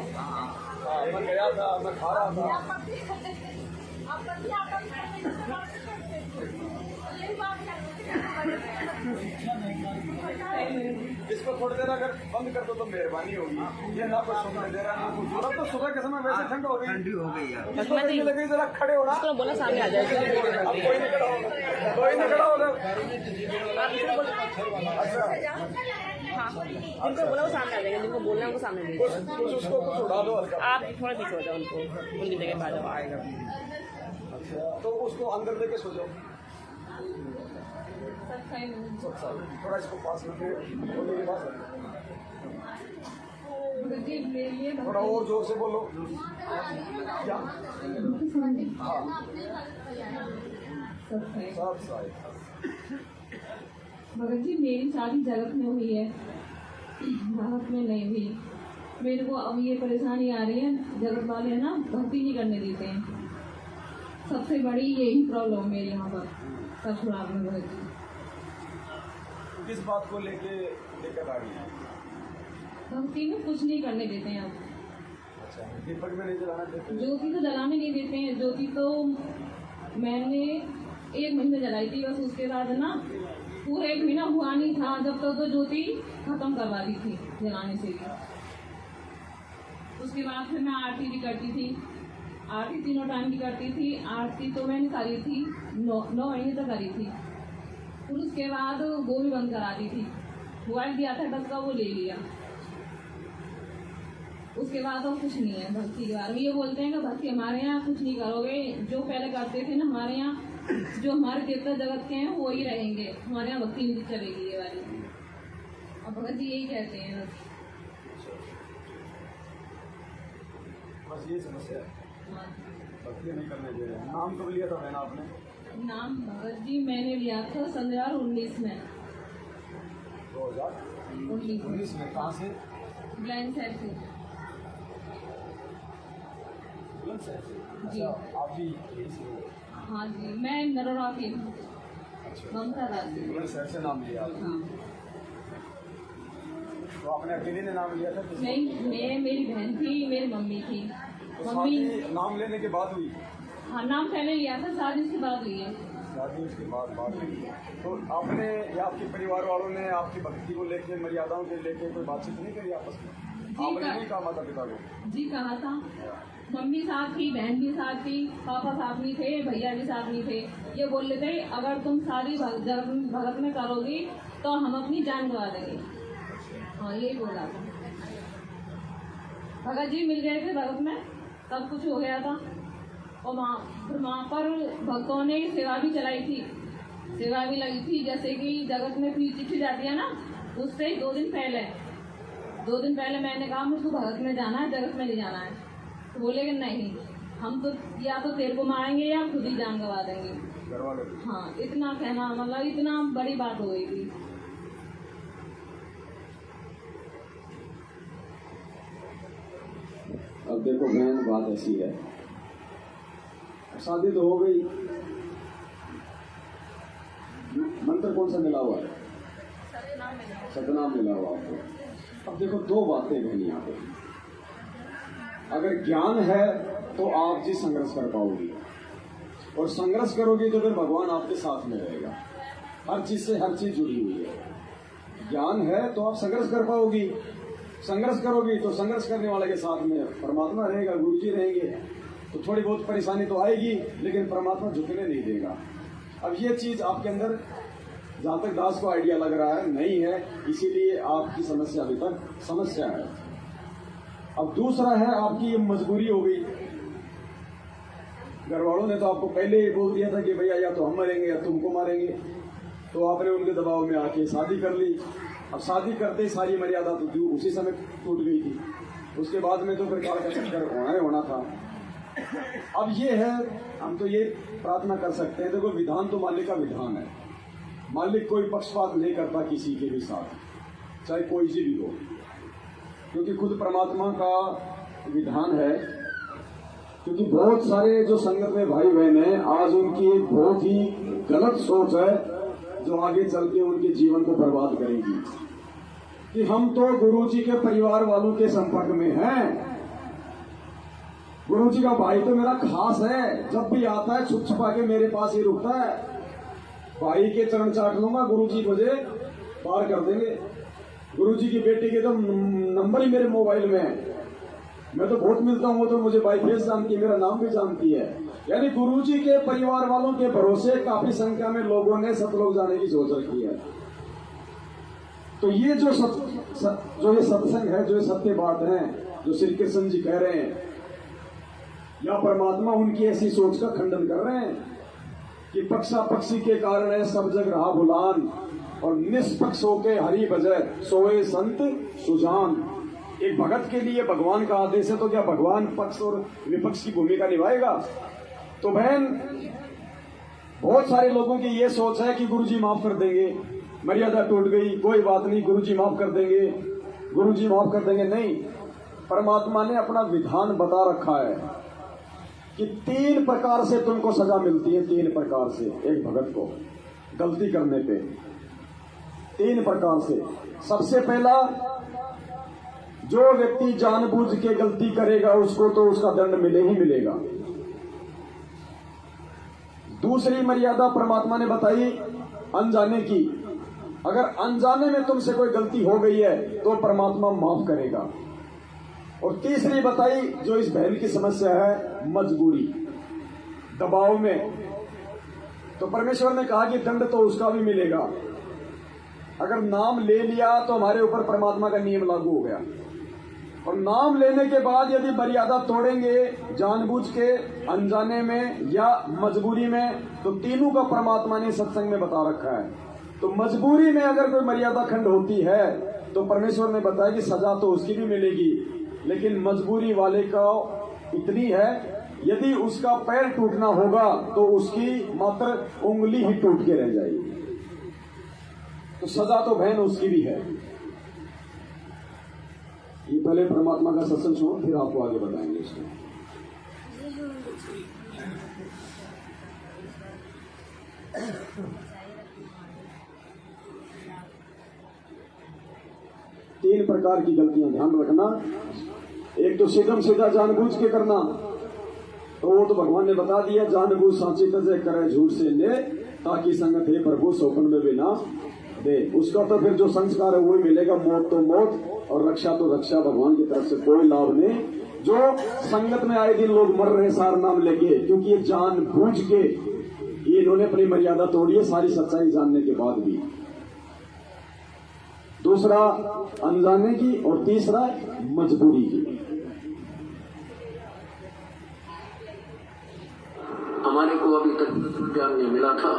मैं गया था, मैं खा रहा था। आप पति आपका इसको थोड़ी देर अगर बंद कर दो तो मेहरबानी होगी। ये ना कुछ सुनने दे रहा ना कुछ। अब तो सुबह के समय वैसे ठंड हो गई, ठंडी हो गई यार। इसको देखने लगे जरा खड़े हो रहा, बोला सामने आ जाएगा। कोई नहीं खड़ा होगा, कोई नहीं खड़ा होगा। अच्छा जिनको बोला वो सामने आ जाएगा, जिनको बोलना है उनको सामने भेजो। कुछ उसको कुछ उड़ा दो हल्का। आप थोड़ा पीछे हो जाओ, उनको उनकी जगह पे आ जाओ। आएगा तो उसको अंदर लेके सो जाओ। थोड़ा इसको पास करके बोलने के बाद थोड़ा और जोर से बोलो। क्या भगत जी मेरी शादी जगत में हुई है, भारत में नहीं हुई। मेरे को अब ये परेशानी आ रही है, जगत वाले ना भक्ति नहीं करने देते हैं। सबसे बड़ी यही प्रॉब्लम मेरे यहाँ पर ससुराल में। भगत जी किस बात को लेकर आ गई? भक्ति में कुछ नहीं करने देते हैं अब। अच्छा, दीपक में नहीं जलाना देते? ज्योति तो जलाने नहीं देते हैं। ज्योति तो मैंने 1 महीने जलाई थी बस, उसके बाद ना पूरा 1 महीना हुआ नहीं था जब तक तो ज्योति खत्म करवा दी थी जलाने से भी। उसके बाद फिर मैं आरती भी करती थी, आरती 3 टाइम की करती थी। आरती तो मैंने करी थी 9 महीने तक करी थी। फिर उसके बाद वो भी बंद करा दी थी। मोबाइल दिया था 10 का, वो ले लिया। उसके बाद और कुछ नहीं है भक्ति के बारे में। ये बोलते हैं कि भक्ति हमारे यहाँ कुछ नहीं करोगे, जो पहले करते थे ना हमारे यहाँ, जो हमारे देवता जगत के हैं वो ही रहेंगे, हमारे यहाँ भक्ति नहीं चलेगी ये वाली। और भगत जी यही कहते हैं बस ये समस्या है, भक्ति नहीं करने दे रहे हैं। नाम कब लिया था बहन आपने? नाम भगत जी मैंने लिया था 2019 में। 2019 में? कहाँ से? ब्लाइंड साइड से जी। आप भी यही से हो? हाँ जी, मैं नरोरा की हूँ, अच्छा, ममता राजी। बुलंद शहर से नाम लिया आपने? हाँ। तो आपने अकेले ने नाम लिया था? नहीं, मेरी बहन थी, मेरी मम्मी थी। तो मम्मी शादी नाम लेने के बाद हुई? हाँ, नाम पहले लिया था, शादी के बाद लिया। शादी उसके बाद हुई। तो आपने या आपके परिवार वालों ने आपकी भक्ति को लेके, मर्यादाओं को लेके कोई बातचीत नहीं करी आपस में? आपने नहीं कहा माता पिता को? जी कहा था। मम्मी साथ थी, बहन भी साथ थी, पापा साथ नहीं थे, भैया भी साथ नहीं थे। ये बोल रहे थे अगर तुम सारी भगत में करोगी तो हम अपनी जान गवा देंगे। हाँ, यही बोला था। भगत जी मिल गए थे भगत में, सब कुछ हो गया था। और वहाँ पर भक्तों ने सेवा भी चलाई थी, सेवा भी लगी थी। जैसे कि जगत में कोई चिट्ठी जाती है ना, उससे 2 दिन पहले मैंने कहा मुझको भगत में जाना है, जगत में नहीं जाना है। तो बोले कि नहीं, हम तो या तो तेरे को मारेंगे या खुद ही जान गवा देंगे। हाँ, इतना कहना, मतलब इतना बड़ी बात हो गई थी। अब देखो बहन, बात ऐसी है, शादी तो हो गई, मंत्र कौन सा मिला हुआ है? सतनाम मिला हुआ आपको। अब देखो 2 बातें बहनी यहाँ पे। अगर ज्ञान है तो आप जी संघर्ष कर पाओगी, और संघर्ष करोगे तो फिर भगवान आपके साथ में रहेगा। हर चीज से हर चीज जुड़ी हुई है। ज्ञान है तो आप संघर्ष कर पाओगी, संघर्ष करोगी तो संघर्ष करने वाले के साथ में परमात्मा रहेगा, गुरु जी रहेंगे। तो थोड़ी बहुत परेशानी तो आएगी, लेकिन परमात्मा झुकने नहीं देगा। अब ये चीज आपके अंदर जहां तक दास को आइडिया लग रहा है नहीं है, इसीलिए आपकी समस्या अभी तक समस्या है। अब दूसरा है आपकी ये मजबूरी हो गई। घर वालों ने तो आपको पहले ही बोल दिया था कि भैया या तो हम मरेंगे या तुमको मारेंगे, तो आपने उनके दबाव में आके शादी कर ली। अब शादी करते ही सारी मर्यादा तो उसी समय टूट गई थी। उसके बाद में तो फिर काल का चक्कर होना ही होना था। अब ये है, हम तो ये प्रार्थना कर सकते हैं, देखो विधान तो मालिक का विधान है। मालिक कोई पक्षपात नहीं करता किसी के भी साथ, चाहे कोई सी भी हो, क्योंकि खुद परमात्मा का विधान है। क्योंकि बहुत सारे जो संगत में भाई बहन हैं, आज उनकी एक बहुत ही गलत सोच है जो आगे चल के उनके जीवन को बर्बाद करेगी, कि हम तो गुरुजी के परिवार वालों के संपर्क में हैं। गुरुजी का भाई तो मेरा खास है, जब भी आता है छुप छुपा के मेरे पास ही रुकता है। भाई के चरण चाट लूंगा, गुरुजी मुझे पार कर देंगे। गुरुजी की बेटी के तो नंबर ही मेरे मोबाइल में है, मैं तो बहुत मिलता हूँ, तो मुझे बाई फेस जानती है, मेरा नाम भी जानती है। यानी गुरुजी के परिवार वालों के भरोसे काफी संख्या में लोगों ने सतलोक जाने की सोच रखी है। तो ये जो ये सत्संग है, जो ये सत्य बात है, जो श्री कृष्ण जी कह रहे हैं, या परमात्मा उनकी ऐसी सोच का खंडन कर रहे हैं कि पक्षा पक्षी के कारण है सब जग रहा भुलान, और निष्पक्ष होके हरि भजय सोए संत सुजान। एक भगत के लिए भगवान का आदेश है, तो क्या भगवान पक्ष और विपक्ष की भूमिका निभाएगा? तो बहन, बहुत सारे लोगों की ये सोच है कि गुरुजी माफ कर देंगे, मर्यादा टूट गई, कोई बात नहीं, गुरुजी माफ कर देंगे, गुरुजी माफ कर देंगे। नहीं, परमात्मा ने अपना विधान बता रखा है कि 3 प्रकार से तुमको सजा मिलती है। 3 प्रकार से एक भगत को गलती करने पे 3 प्रकार से। सबसे पहला जो व्यक्ति जानबूझ के गलती करेगा उसको तो उसका दंड मिले ही मिलेगा। दूसरी मर्यादा परमात्मा ने बताई अनजाने की। अगर अनजाने में तुमसे कोई गलती हो गई है तो परमात्मा माफ करेगा। और तीसरी बताई जो इस बहन की समस्या है, मजबूरी, दबाव में, तो परमेश्वर ने कहा कि दंड तो उसका भी मिलेगा। अगर नाम ले लिया तो हमारे ऊपर परमात्मा का नियम लागू हो गया। और नाम लेने के बाद यदि मर्यादा तोड़ेंगे जानबूझ के, अनजाने में या मजबूरी में, तो तीनों का परमात्मा ने सत्संग में बता रखा है। तो मजबूरी में अगर कोई मर्यादा खंड होती है तो परमेश्वर ने बताया कि सजा तो उसकी भी मिलेगी, लेकिन मजबूरी वाले का इतनी है यदि उसका पैर टूटना होगा तो उसकी मात्र उंगली ही टूट के रह जाएगी। तो सजा तो बहन उसकी भी है। ये पहले परमात्मा का सत्संग सुनो, फिर आपको आगे बताएंगे इसको। तीन प्रकार की गलतियां ध्यान रखना। एक तो सीधम सीधा जानबूझ के करना, तो वो तो भगवान ने बता दिया, जानबूझ सांची तजे करे झूठ से ले, ताकि संगत है प्रभु सौपन में भी ना दे। उसका तो फिर जो संस्कार है वो ही मिलेगा, मौत तो मौत और रक्षा तो रक्षा, भगवान की तरफ से कोई लाभ नहीं। जो संगत में आए दिन लोग मर रहे सार नाम लेके, क्योंकि ये जानबूझ के ये इन्होंने अपनी मर्यादा तोड़ी है सारी सच्चाई जानने के बाद भी। दूसरा अनजाने की और तीसरा मजबूरी की। हमारे को अभी तक ज्ञान नहीं मिला था,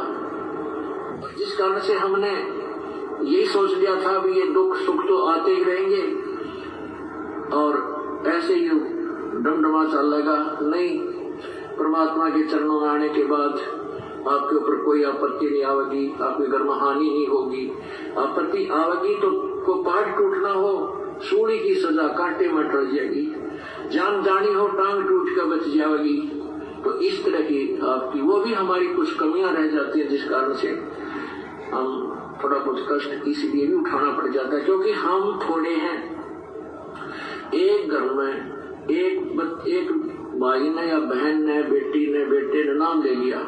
जिस कारण से हमने यही सोच लिया था भी ये दुख सुख तो आते ही रहेंगे और ऐसे ही डमडमा चलेगा। नहीं, परमात्मा के चरणों में आने के बाद आपके ऊपर कोई आपत्ति नहीं आवेगी, आपके घर में हानि नहीं होगी। आपत्ति आवेगी तो को पाट टूटना हो, सूली की सजा कांटे में टल जाएगी। जान जानी हो, टांग टूट कर बच जाएगी। तो इस तरह की आपकी वो भी हमारी कुछ कमियां रह जाती है, जिस कारण से हम थोड़ा कुछ कष्ट इसलिए भी उठाना पड़ जाता है, क्योंकि हम थोड़े हैं। एक घर में एक भाई ने या बहन ने, बेटी ने, बेटे ने नाम ले लिया,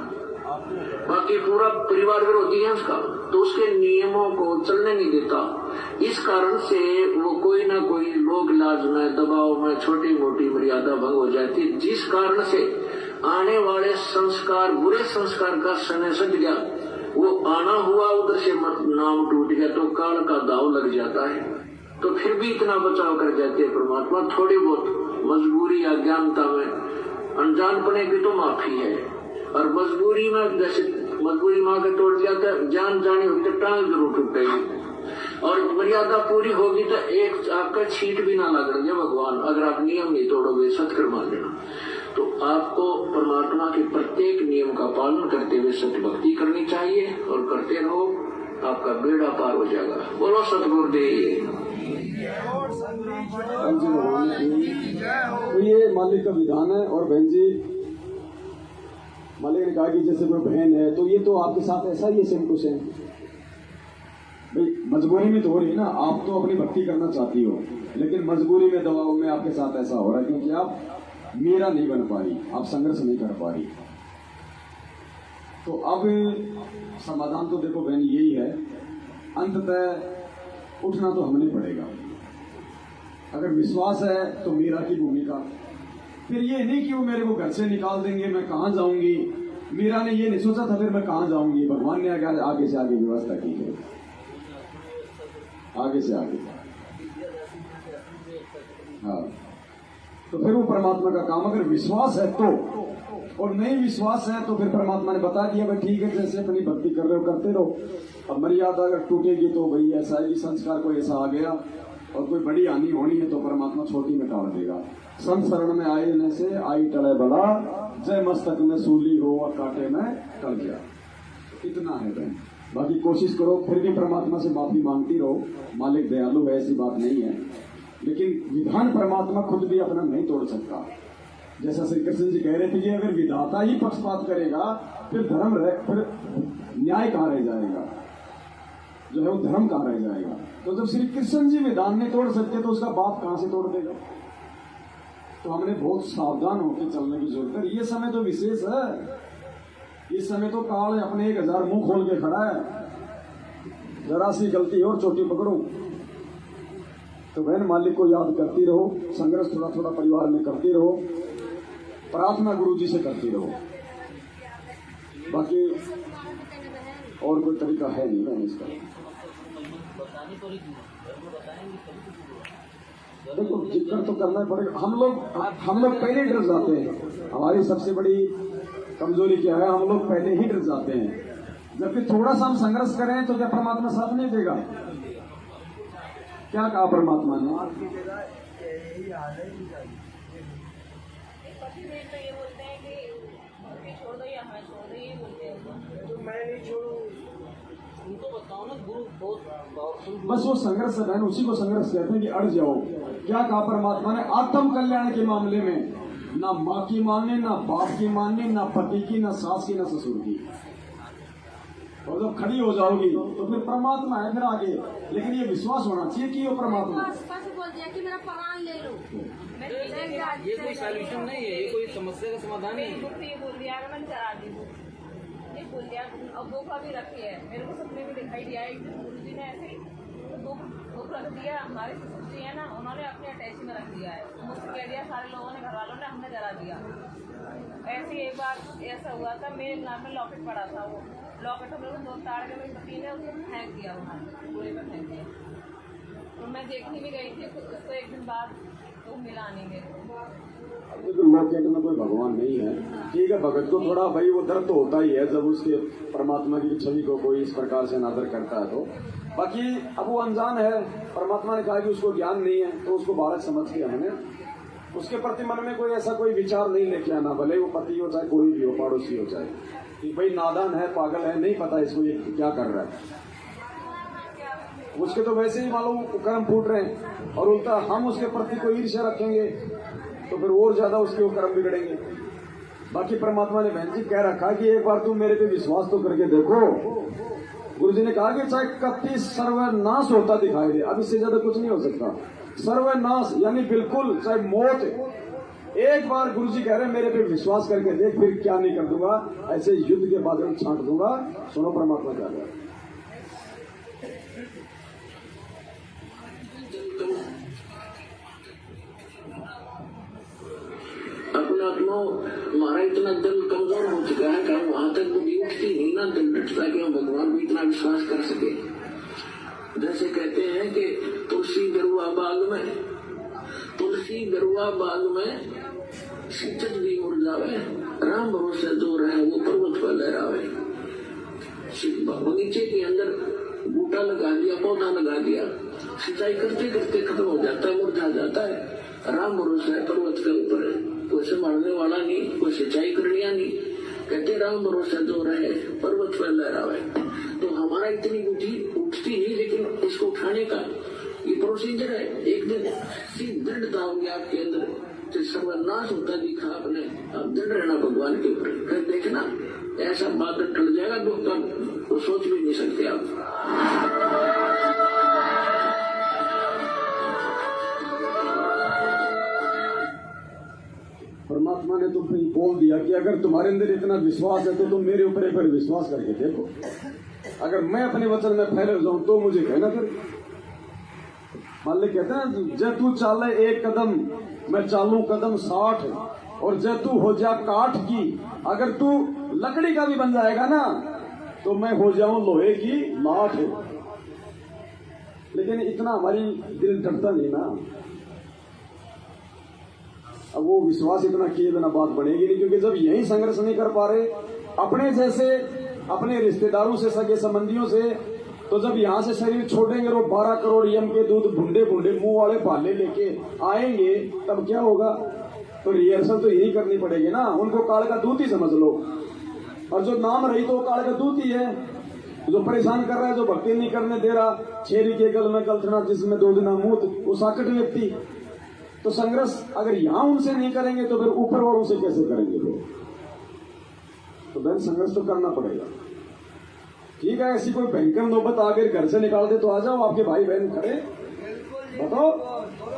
बाकी पूरा परिवार विरोधी है उसका, तो उसके नियमों को चलने नहीं देता। इस कारण से वो कोई ना कोई लोक लाज में, दबाव में छोटी मोटी मर्यादा भंग हो जाती है, जिस कारण से आने वाले संस्कार, बुरे संस्कार का समय सज गया। वो आना हुआ उधर से नाम टूट गया तो काल का दाव लग जाता है। तो फिर भी इतना बचाव कर जाते हैं परमात्मा। थोड़ी बहुत मजबूरी, अज्ञानता में, अनजानपने की तो माफी है। और मजबूरी में जैसे मजबूरी माँ के तोड़ दिया था, जान जानी होगी तो टांग जरूर टूटेगी। और मर्यादा पूरी होगी तो एक आपका छींट भी ना लगेगा भगवान, अगर आप नियम नहीं तोड़ोगे, सत्कर मान लेना। तो आपको परमात्मा के प्रत्येक नियम का पालन करते हुए सत्य भक्ति करनी चाहिए और करते रहो, आपका बेड़ा पार हो जाएगा। बोलो सतगुरुदेव। तो ये मालिक का विधान है। और बहन जी, मालिक ने कहा कि जैसे कोई बहन है तो ये तो आपके साथ ऐसा ही है, सेम टू सेम। भाई मजबूरी में तो हो रही ना, आप तो अपनी भक्ति करना चाहती हो, लेकिन मजबूरी में, दबाव में आपके साथ ऐसा हो रहा है क्योंकि आप मेरा नहीं बन पा रही, आप संघर्ष नहीं कर पा रही। तो अब समाधान तो देखो बहन यही है, अंततः उठना तो हमें पड़ेगा। अगर विश्वास है तो मीरा की भूमिका, फिर ये नहीं कि वो मेरे को घर से निकाल देंगे, मैं कहाँ जाऊंगी। मीरा ने ये नहीं सोचा था फिर मैं कहाँ जाऊंगी, भगवान ने आगे से आगे व्यवस्था की है, आगे से आगे। हाँ, तो फिर वो परमात्मा का काम। अगर विश्वास है तो, और नहीं विश्वास है तो फिर परमात्मा ने बता दिया भाई ठीक है, जैसे अपनी भक्ति कर रहे हो करते रहो। अब मर्यादा अगर टूटेगी तो भाई ऐसा है कि संस्कार कोई ऐसा आ गया और कोई बड़ी हानि होनी है तो परमात्मा छोटी में टाल देगा। संत शरण में आने से आई टले बला, जय मस्तक में सूली हो और कांटे में टल गया। इतना है बहन, बाकी कोशिश करो, फिर भी परमात्मा से माफी मांगती रहो। मालिक दयालु है, ऐसी बात नहीं है, लेकिन विधान परमात्मा खुद भी अपना नहीं तोड़ सकता। जैसा श्री कृष्ण जी कह रहे थे कि अगर विधाता ही पक्षपात करेगा फिर धर्म फिर न्याय कहाँ रह जाएगा। जो है वो धर्म कहाँ रह जाएगा। तो जब श्री कृष्ण जी विधान नहीं तोड़ सकते तो उसका बाप कहाँ से तोड़ देगा। तो हमने बहुत सावधान होकर चलने की जरूरत है। ये समय तो विशेष है, इस समय तो काल अपने 1000 मुंह खोल के खड़ा है। जरा सी गलती और चोटी पकड़ो तो बहन मालिक को याद करती रहो, संघर्ष थोड़ा थोड़ा परिवार में करती रहो, प्रार्थना गुरु जी से करती रहो, बाकी और कोई तरीका है नहीं बहन इसका। देखो जिक्र तो करना पड़ेगा। हम लोग पहले डर जाते हैं। हमारी सबसे बड़ी कमजोरी क्या है, हम लोग पहले ही डर जाते हैं। जबकि थोड़ा सा हम संघर्ष करें तो क्या परमात्मा साथ नहीं देगा? क्या कहा परमात्मा ने? बस वो संघर्ष है, उसी को संघर्ष कहते हैं कि अड़ जाओ। क्या कहा परमात्मा ने? आत्म कल्याण के मामले में ना माँ की माननी, ना बाप की माननी, ना पति की, ना सास की, ना ससुर की। और जब खड़ी हो जाओगी तो फिर परमात्मा है फिर आगे। लेकिन ये विश्वास होना चाहिए कि वो परमात्मा बोल दिया कि मेरा प्राण ले लो। ये कोई सॉल्यूशन नहीं है, ये कोई समस्या का समाधान नहीं है। ये बोल दिया मैंने चला दी, ये बोल दिया। अब धोखा भी रखी है, मेरे को सपने में दिखाई दिया एक दिन गुरु जी ने ऐसे ही धोख रख दिया। हमारे ससुर जी है ना, उन्होंने अपने अटैची में रख दिया है। मुझसे कह दिया सारे लोगों ने, घर वालों ने, हमने जला दिया। ऐसे एक बार ऐसा हुआ था, मेरे नाम में लॉकेट पड़ा था, वो लॉकेट हम लोग 2 ताड़ के मेरे पति ने उसको फेंक दिया, वहाँ पूरे में फेंक दिया। तो मैं देखने भी गई थी उसको एक दिन बाद, तो मिला नहीं मेरे को। देखो लॉकेट में कोई भगवान नहीं है, ठीक है। भगत को थोड़ा भाई वो दर्द तो होता ही है जब उसके परमात्मा की छवि को कोई इस प्रकार से अनादर करता है। तो बाकी अब वो अनजान है, परमात्मा ने कहा कि उसको ज्ञान नहीं है, तो उसको बालक समझ के हमने उसके प्रति मन में कोई ऐसा कोई विचार नहीं लेके आना, भले वो पति हो चाहे कोई भी हो, पड़ोसी हो चाहे, कि भाई नादान है, पागल है, नहीं पता इसको ये क्या कर रहा है। उसके तो वैसे ही मालूम कर्म फूट रहे हैं, और उल्टा हम उसके प्रति कोई ईर्ष्या रखेंगे तो फिर और ज्यादा उसके वो कर्म बिगड़ेंगे। बाकी परमात्मा ने बहन जी कह रखा कि एक बार तुम मेरे पे विश्वास तो करके देखो। गुरु जी ने कहा कि चाहे कति सर्वनाश होता दिखाई दे, अब इससे ज्यादा कुछ नहीं हो सकता। सर्वनाश यानी बिल्कुल, चाहे मौत। एक बार गुरु जी कह रहे हैं मेरे पे विश्वास करके देख, फिर क्या नहीं कर दूंगा, ऐसे युद्ध के बादल छांट दूंगा। सुनो परमात्मा क्या कह रहा है। अपना हमारा इतना दिल कमजोर हो चुका है कि हम वहां तक बुद्धि उठती नहीं ना, दिल डटता कि हम भगवान को इतना विश्वास कर सके। जैसे कहते हैं कि तुलसी गरुआ बाग में सिंचत भी उड़ जावे, राम भरोसे जो रहे वो पर्वत पर लहरावे। बगीचे के अंदर बूटा लगा दिया, पौधा लगा दिया, सिंचाई करते करते खत्म हो जाता है, मुरझा जाता है। राम भरोसे पर्वत के ऊपर है, कोई संभालने वाला नहीं, कोई सिंचाई करने नहीं। कहते राम भरोसे जो रहे पर्वत पर लहरावे। तो हमारा इतनी बुद्धि उठती नहीं, लेकिन इसको उठाने का ये प्रोसीजर है। एक दिन दृढ़ता होगी आपके अंदर, तो सर्वनाश होता दिखा आपने, आप दृढ़ रहना भगवान के ऊपर, फिर देखना ऐसा बादल टल जाएगा तो सोच भी नहीं सकते आप। परमात्मा ने तुम पे बोल दिया कि अगर तुम्हारे अंदर इतना विश्वास है तो तुम मेरे ऊपर एक बार विश्वास करके देखो। अगर मैं अपने वचन में फैल जाऊं तो मुझे कहना। फिर मान ले कहते हैं जब तू चाले 1 कदम मैं चालू कदम 60, और जब तू हो जा काठ की, अगर तू लकड़ी का भी बन जाएगा ना तो मैं हो जाऊं लोहे की लाठ। लेकिन इतना हमारी दिल डरता नहीं ना। अब वो विश्वास इतना किए बिना बात बनेगी नहीं, क्योंकि जब यही संघर्ष नहीं कर पा रहे अपने जैसे, अपने रिश्तेदारों से, सगे संबंधियों से, तो जब यहाँ से शरीर छोड़ेंगे और 12 करोड़ यम के दूध भुंडे भुंडे मुंह वाले भाले लेके आएंगे, तब क्या होगा? तो रिहर्सल तो यही करनी पड़ेगी ना। उनको काल का दूत ही समझ लो, और जो नाम रही तो काल का दूत ही है। जो परेशान कर रहा है, जो भक्ति नहीं करने दे रहा, छेरी के गल में गलथना जिसमें 2 दिन मूत, वो साकट व्यक्ति। तो संघर्ष अगर यहाँ उनसे नहीं करेंगे तो फिर ऊपर वालों से कैसे करेंगे लोग? तो बहन संघर्ष तो करना पड़ेगा, ठीक है, ऐसी कोई भयंकर नौबत आगे घर से निकाल दे तो आ जाओ, आपके भाई बहन खड़े, बताओ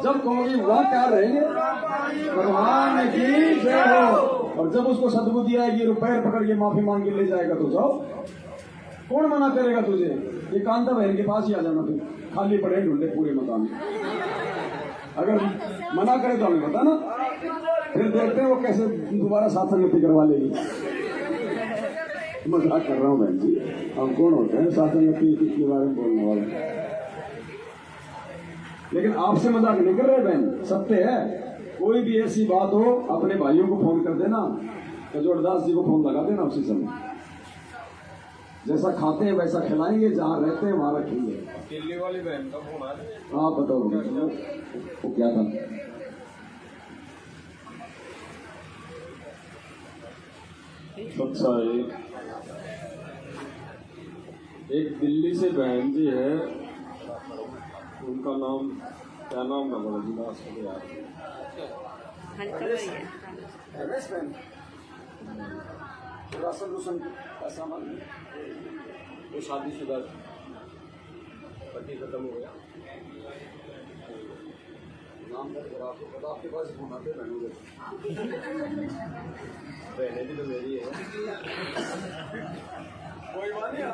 जब कहोगे वहाँ क्या रहेंगे, भगवान की जय हो। और जब उसको सद्बुद्धि आएगी, पैर पकड़ के माफी मांग के ले जाएगा तो जाओ, कौन मना करेगा तुझे। ये कांता बहन के पास ही आ जाना, तुम खाली पड़े ढूंढे पूरे मकान में, अगर मना करे तो हमें बताना, फिर देखते हैं वो कैसे दोबारा साथ संगति करवा लेगी। मजाक कर रहा हूँ बहन जी, हम कौन होते हैं साथ संगति के बारे में बोलने वाले, लेकिन आपसे मजाक नहीं कर रहे बहन, सत्य है। कोई भी ऐसी बात हो अपने भाइयों को फोन कर देना, कजोड़दास जी को फोन लगा देना उसी समय, जैसा खाते हैं वैसा खिलाएंगे, जहाँ रहते हैं वहाँ रखेंगे। दिल्ली वाली बहन का फोन आया, आप बताओ वो क्या था। अच्छा, एक दिल्ली से बहन जी है, उनका नाम क्या नाम था बड़ा जी, यार राशन रूसन का सामान, वो शादीशुदा पति खत्म हो गया, नाम आपको पता, आपके पास फोन आते बहनों के, बहने भी तो मेरी है। कोई बात नहीं,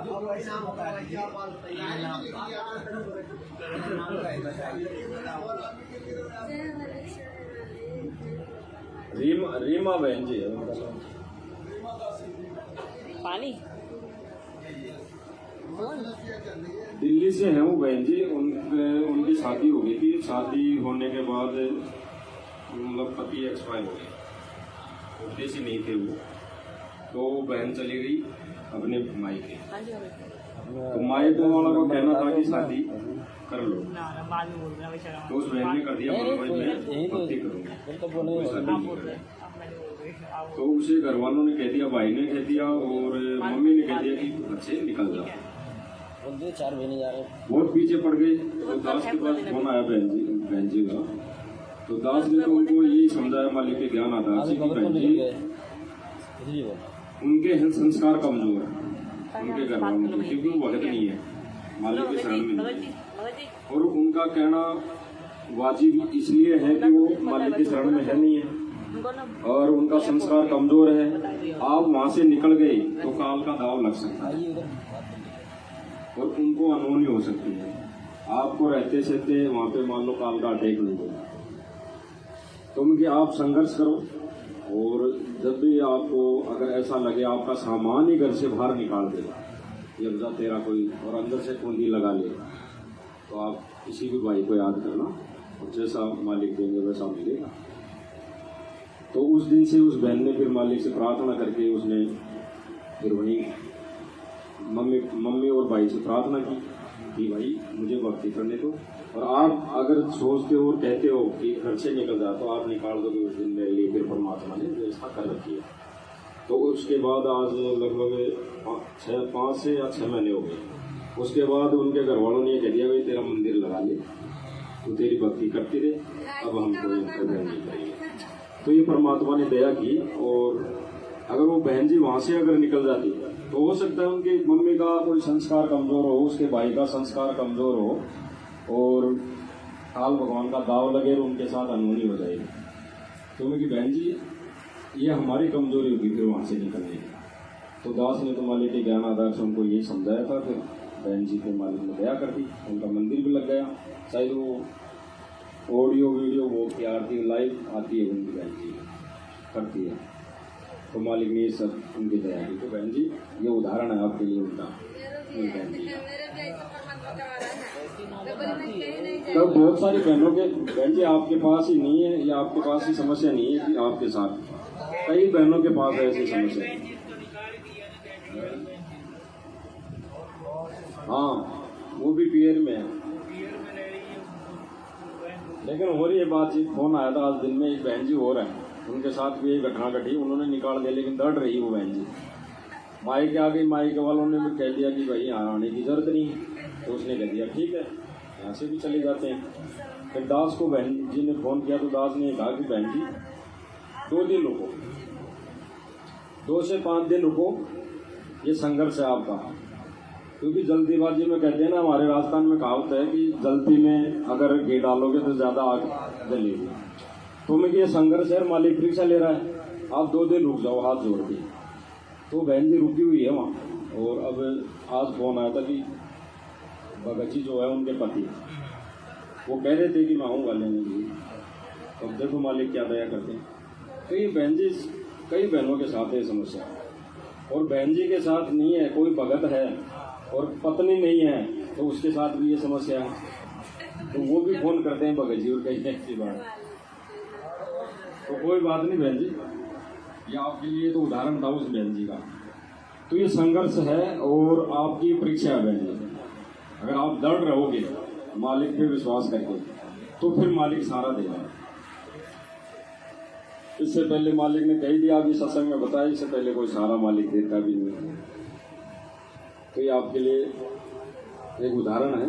रीमा बहन जी है उनका नाम। पानी दिल्ली से है वो बहन जी, उनकी शादी हो गई थी, शादी होने के बाद मतलब पति एक्सपायर हो गए, उठते से नहीं थे वो, तो बहन चली गई अपने मायके, तो मायके वालों को कहना था कि शादी कर लो, तो उस बहन ने कर दिया, मैं भक्ति करूँगी, तो उसे घर वालों ने कह दिया, भाई ने कह दिया और मम्मी ने कह दिया कि बच्चे निकल जाओ, 4 महीने जा रहे, बहुत पीछे पड़ गए। तो दास के पास फोन आया बहन जी का, तो दास ने तो उनको यही समझाया, मालिक के ज्ञान आता है कि बहन जी उनके संस्कार कमजोर है, उनके घर वालों के, क्योंकि वो भगत नहीं है, मालिक के शरण में नहीं है, और उनका कहना वाजिब इसलिए है कि वो मालिक के शरण में है नहीं है, और उनका संस्कार कमजोर है। आप वहाँ से निकल गए तो काल का दाव लग सकता है और उनको अनहोनी हो सकती है, आपको रहते सहते वहाँ पे मान लो काल का अटैक नहीं होगा, तो उनके आप संघर्ष करो, और जब भी आपको अगर ऐसा लगे आपका सामान ही घर से बाहर निकाल देगा, यब्जा तेरा कोई, और अंदर से कुंडी लगा लेगा, तो आप किसी भी भाई को याद करना, और जैसा मालिक देंगे वैसा मिलेगा। तो उस दिन से उस बहन ने फिर मालिक से प्रार्थना करके उसने फिर वही मम्मी और भाई से प्रार्थना की कि भाई मुझे भक्ति करने दो, और आप अगर सोचते हो और कहते हो कि घर से निकल जाए तो आप निकाल दोगे उस दिन मेरे लिए, फिर परमात्मा ने व्यवस्था कर रखी है। तो उसके बाद आज लगभग 5 से या 6 महीने हो गए। उसके बाद उनके घर वालों ने कह दिया भाई तेरा मंदिर लगा ले, तो तेरी भक्ति करती रहे, अब हम कोई नहीं करेंगे। तो ये परमात्मा ने दया की, और अगर वो बहन जी वहाँ से अगर निकल जाती तो हो सकता है उनकी मम्मी का कोई संस्कार कमजोर हो, उसके भाई का संस्कार कमजोर हो, और काल भगवान का दाव लगे और उनके साथ अनहोनी हो जाएगी। तो उनकी बहन जी ये हमारी कमजोरी होगी फिर वहाँ से निकलने की। तो दास ने तो मालिक के ज्ञान आधार से उनको यही समझाया था, फिर बहन जी को मालिक ने दया कर दी, उनका मंदिर भी लग गया। शायद वो ऑडियो वीडियो वो की आरती लाइव आती है, उनकी बहन जी करती है, तो मालिक ने ये सब उनकी दया की। तो बहन जी ये उदाहरण है आपके लिए उनका, बहन जी तो बहुत सारी बहनों के, बहन जी आपके पास ही नहीं है, या आपके पास ही समस्या नहीं है कि आपके साथ कई बहनों के पास ऐसी समस्या है। हाँ वो भी पीयर में है, लेकिन हो रही है बातचीत। फोन आया था आज दिन में, एक बहन जी हो रहे हैं, उनके साथ भी एक घटना घटी, उन्होंने निकाल दिया, लेकिन दौड़ रही वो बहन जी। माई के आ गई, माई के वालों ने भी कह दिया कि भाई यहाँ आने की जरूरत नहीं है, तो उसने कह दिया ठीक है यहाँ से भी चले जाते हैं। फिर दास को बहन जी ने फोन किया, तो दास ने कहा कि बहन जी 2 दिन रुको, 2 से 5 दिन रुको, ये संघर्ष है आपका, क्योंकि जल्दीबाजी में कहते हैं ना, हमारे राजस्थान में कहावत है कि जल्दी में अगर घी डालोगे तो ज्यादा आग जलेगी। तो मैं ये संघर्ष है, मालिक परीक्षा ले रहा है, आप 2 दिन रुक जाओ हाथ जोड़ के। तो बहन जी रुकी हुई है वहाँ। और अब आज फोन आया था कि भगत जी जो है उनके पति वो कह रहे थे कि मैं आऊँगा लेने के लिए। तो देखो मालिक क्या दया करते हैं। तो ये बहन जी कई बहनों के साथ है समस्या, और बहन जी के साथ नहीं है, कोई भगत है और पत्नी नहीं है तो उसके साथ भी ये समस्या है। तो वो भी फोन करते हैं भगत जी और कहते हैं ऐसी बात। तो कोई बात नहीं बहन जी, ये आपके लिए तो उदाहरण था उस बहन जी का। तो ये संघर्ष है और आपकी परीक्षा है बहन जी। अगर आप डर रहोगे मालिक पे विश्वास करके तो फिर मालिक सहारा देगा। इससे पहले मालिक ने कही दिया, अभी सत्संग में बताया, इससे पहले कोई सहारा मालिक देता भी नहीं। तो ये आपके लिए एक उदाहरण है,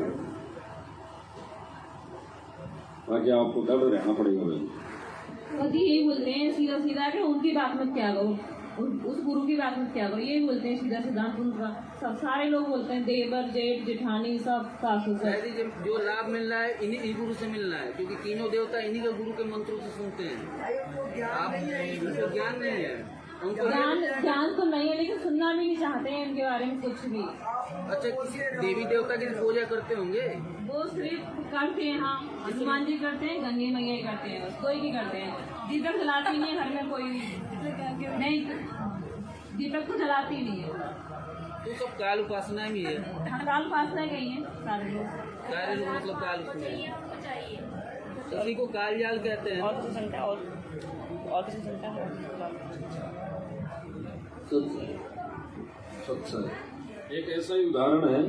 ताकि आपको डर रहना पड़ेगा भाई। पति यही बोलते हैं सीधा सीधा कि उनकी बात मत क्या करो, उस गुरु की बात मत क्या करो, यही बोलते हैं सीधा सिद्धांत उनका। सब सारे लोग बोलते हैं, देवर जेठ जेठानी सब सासू सब। जो लाभ मिल रहा है इन्हीं गुरु से मिल रहा है, क्योंकि तीनों देवता इन्हीं के गुरु के मंत्रों से सुनते हैं। आप उनको ज्ञान नहीं है, उनको ज्ञान तो नहीं है, लेकिन सुनना भी नहीं चाहते हैं इनके बारे में कुछ भी। अच्छा, किसी देवी देवता की पूजा करते होंगे? वो सिर्फ करते हैं, हाँ, हनुमान जी करते हैं, गंगे मैया करते हैं, बस कोई नहीं करते हैं। दीपक जलाती नहीं है घर में कोई नहीं, दीपक तो जलाती नहीं है। तो सब काल उपासना भी है। काल उपासना गई है सारे लोग मतलब काल उपासना, इसी को काल जाल कहते हैं। और किसी संख्या एक ऐसा ही उदाहरण है,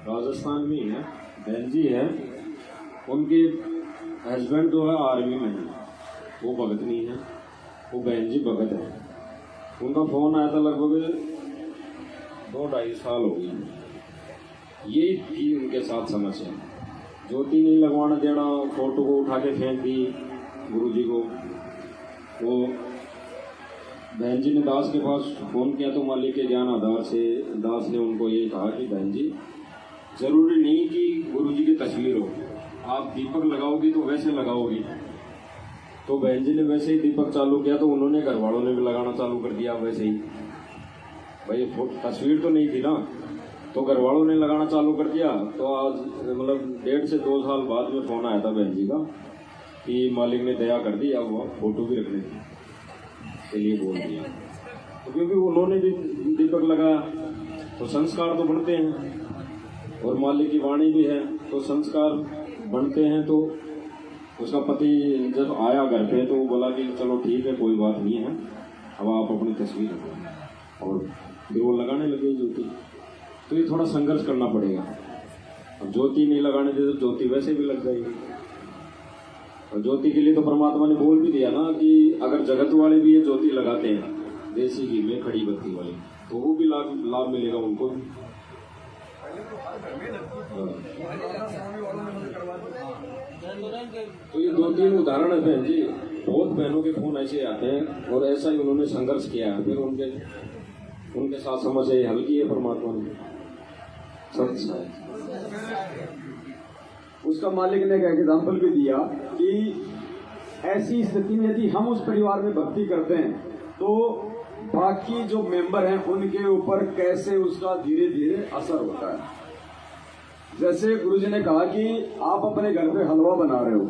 राजस्थान में है, बहन जी है, उनके हस्बैंड जो है आर्मी में है, वो भगत नहीं है, वो बहन जी भगत है। उनका फोन आया था लगभग 2-2.5 साल हो गए। यही थी उनके साथ समस्या, ज्योति नहीं लगवाना देना, फोटो को उठा के फेंक दी गुरुजी को। वो बहन जी ने दास के पास फोन किया तो मालिक के ज्ञान आधार से दास ने उनको ये कहा कि बहन जी जरूरी नहीं कि गुरुजी की तस्वीर हो, आप दीपक लगाओगी तो वैसे लगाओगी। तो बहन जी ने वैसे ही दीपक चालू किया, तो उन्होंने घर वालों ने भी लगाना चालू कर दिया वैसे ही। भाई तस्वीर तो नहीं थी ना, तो घर वालों ने लगाना चालू कर दिया। तो आज मतलब 1.5 से 2 साल बाद में फोन आया था बहन जी का कि मालिक ने दया कर दी, अब फोटो भी रखने के लिए बोल दिया। तो क्योंकि उन्होंने भी दीपक लगाया तो संस्कार तो बनते हैं, और मालिक की वाणी भी है तो संस्कार बनते हैं। तो उसका पति जब आया घर पे तो बोला कि चलो ठीक है, कोई बात नहीं है, अब आप अपनी तस्वीर रखो, और फिर वो लगाने लगे ज्योति। तो ये थोड़ा संघर्ष करना पड़ेगा। अब ज्योति नहीं लगाने दे तो ज्योति वैसे भी लग जाएगी। और ज्योति के लिए तो परमात्मा ने बोल भी दिया ना कि अगर जगत वाले भी ये ज्योति लगाते हैं देसी घी में खड़ी बत्ती वाली, तो वो भी लाभ मिलेगा उनको भी। तो ये 2-3 उदाहरण है बहन जी। बहुत बहनों के फोन ऐसे आते हैं और ऐसा ही उन्होंने संघर्ष किया है, फिर उनके साथ समस्या हल की है परमात्मा ने। सच है। उसका मालिक ने एक एग्जाम्पल भी दिया कि ऐसी स्थिति में यदि हम उस परिवार में भक्ति करते हैं तो बाकी जो मेंबर हैं उनके ऊपर कैसे उसका धीरे धीरे असर होता है। जैसे गुरुजी ने कहा कि आप अपने घर पे हलवा बना रहे हो,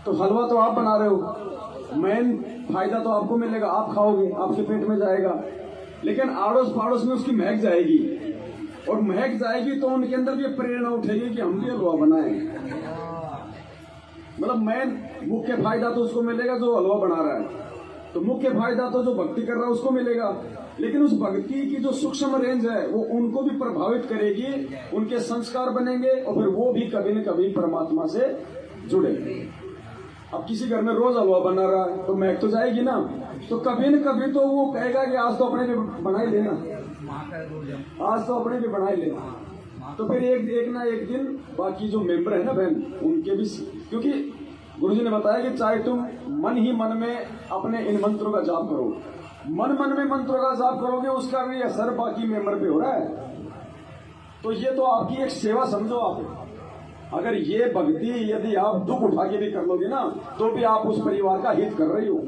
तो हलवा तो आप बना रहे हो, मेन फायदा तो आपको मिलेगा, आप खाओगे, आपके पेट में जाएगा। लेकिन आड़ोस पड़ोस में उसकी महक जाएगी, और महक जाएगी तो उनके अंदर भी प्रेरणा उठेगी कि हम भी हलवा बनाएं। मतलब मेन मुख्य फायदा तो उसको मिलेगा जो हलवा बना रहा है, तो मुख्य फायदा तो जो भक्ति कर रहा है उसको मिलेगा। लेकिन उस भक्ति की जो सूक्ष्म रेंज है वो उनको भी प्रभावित करेगी, उनके संस्कार बनेंगे और फिर वो भी कभी न कभी परमात्मा से जुड़ेंगे। अब किसी घर में रोज हलवा बना रहा है तो महक तो जाएगी ना, तो कभी न कभी तो वो कहेगा कि आज तो अपने भी बना ही लेना, आज तो अपने भी बना ही लेना। तो फिर एक ना एक दिन बाकी जो मेंबर है ना बहन, उनके भी, क्योंकि गुरुजी ने बताया कि चाहे तुम मन ही मन में अपने इन मंत्रों का जाप करो, मन मन में मंत्रों का जाप करोगे, उसका भी असर बाकी मेंबर पे हो रहा है। तो ये तो आपकी एक सेवा समझो आप। अगर ये भक्ति यदि आप दुख उठा के भी कर लोगे ना, तो भी आप उस परिवार का हित कर रही हो,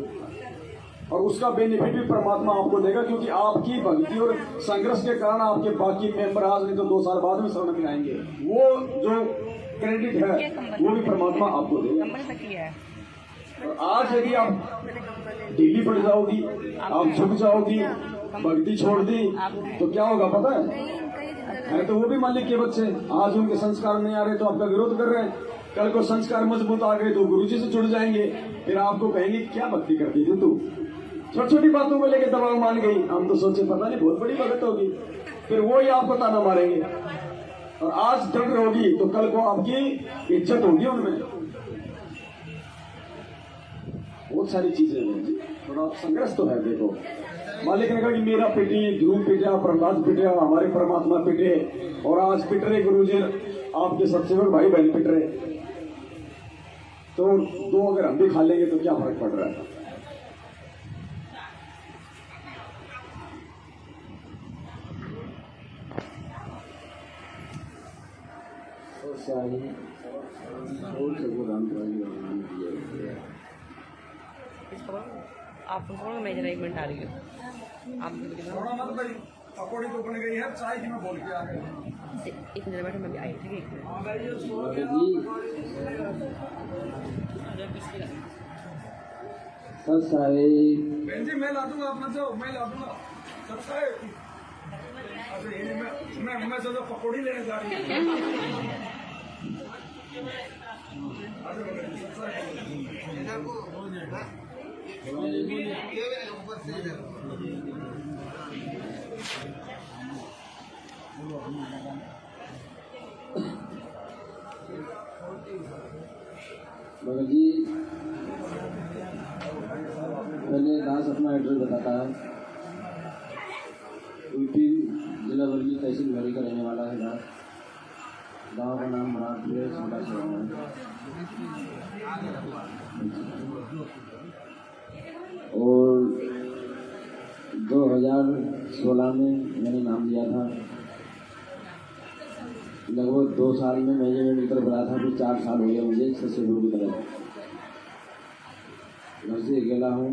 और उसका बेनिफिट भी परमात्मा आपको देगा, क्योंकि आपकी भक्ति और संघर्ष के कारण आपके बाकी मेंबर आज नहीं तो 2 साल बाद में शरण में आएंगे। वो जो क्रेडिट है वो भी परमात्मा आपको देगा। और आज यदि आप ढीली पड़ जाओगी, आप झुक जाओगी, भक्ति छोड़ दी, तो क्या होगा पता है तो वो भी मालिक के बच्चे, आज उनके संस्कार नहीं आ रहे तो आपका विरोध कर रहे हैं, कल को संस्कार मजबूत आ गए तो गुरुजी से जुड़ जाएंगे, फिर आपको कहेंगे क्या भक्ति करती थी तू, छोटी छोटी बातों को लेकर दबाव मान गई, हम तो सोचे पता नहीं बहुत बड़ी भगत होगी, फिर वो ही आपको ताना मारेंगे। और आज दृढ़ होगी तो कल को आपकी इज्जत होगी उनमें। बहुत सारी चीजें हैं, थोड़ा संघर्ष तो है। देखो मालिक ने कहा कि मेरा पिटी, ध्रुव पिटा, प्रहलाद पिटा, हमारे परमात्मा पिटे, और आज पिट रहे गुरुजी, आपके सत्सेवक भाई बहन पिट रहे, तो 2 अगर हम भी खा लेंगे तो क्या फर्क पड़ रहा है। आप थोड़ा मेजरमेंट आ रही हो आप पकौड़ी तो बन गई है, चाय की मैं बोल के आ गया। एक मिनट बैठो, मैं भी आई थी। बहन जी मैं ला दूंगा, अपना जाओ मैं ला दूंगा सब सारे। मैं सोचा पकौड़ी लेने जा रही हूँ। भगत जी पहले दास अपना एड्रेस बताता है। यूपी जिला वर्गी तहसील भरी का रहने वाला है दास। गाँव का नाम मराठपुर छोटा शहर है। और 2016 में मैंने नाम दिया था। लगभग 2 साल में मैनेजमेंट की तरफ बढ़ा था, फिर 4 साल हो गया मुझे सत्संग की तरफ। घर से अकेला हूँ,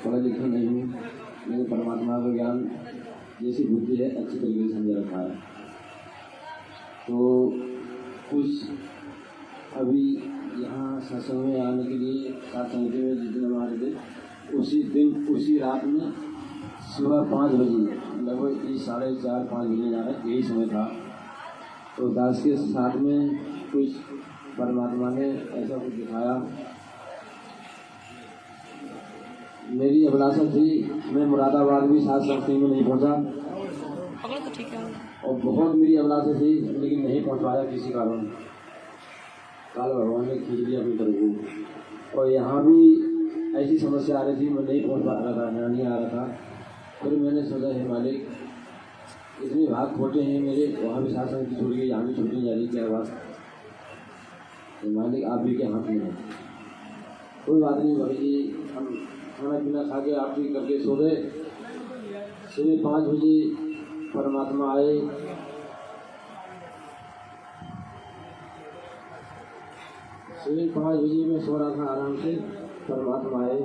पढ़ा लिखा नहीं हूँ, मैंने परमात्मा का ज्ञान जैसी बुद्धि है अच्छी तरीके से समझ रखा है। तो कुछ अभी यहाँ सत्संग में आने के लिए सात संगति में जिस दिन हम आ रहे थे, उसी दिन उसी रात में सुबह 5 बजे लगभग 4:30-5 बजे जा रहे, यही समय था। तो दास के साथ में कुछ परमात्मा ने ऐसा कुछ दिखाया। मेरी अभिलाषा थी, मैं मुरादाबाद भी सात संगति में नहीं पहुंचा, तो ठीक है। और बहुत मेरी अभिलाषा थी, लेकिन नहीं पहुंच पाया किसी कारण। काल भगवान ने खींच लिया अपनी तरफ। और यहाँ भी ऐसी समस्या आ रही थी, मैं नहीं पहुंच पा रहा था, नहीं आ रहा था। फिर मैंने सोचा है मालिक इतने भाग खोटे हैं मेरे, वहाँ भी सात संगति छूट गई, यहाँ भी छूटने जा रही, क्या बात। तो मालिक आप भी के हाथ में है, कोई बात नहीं भाई जी। हम खाना पीना खा के आप भी करके सो गए। सुबह 5 बजे परमात्मा आए। सुबह 5 बजे मैं सो रहा था आराम से, परमात्मा आए।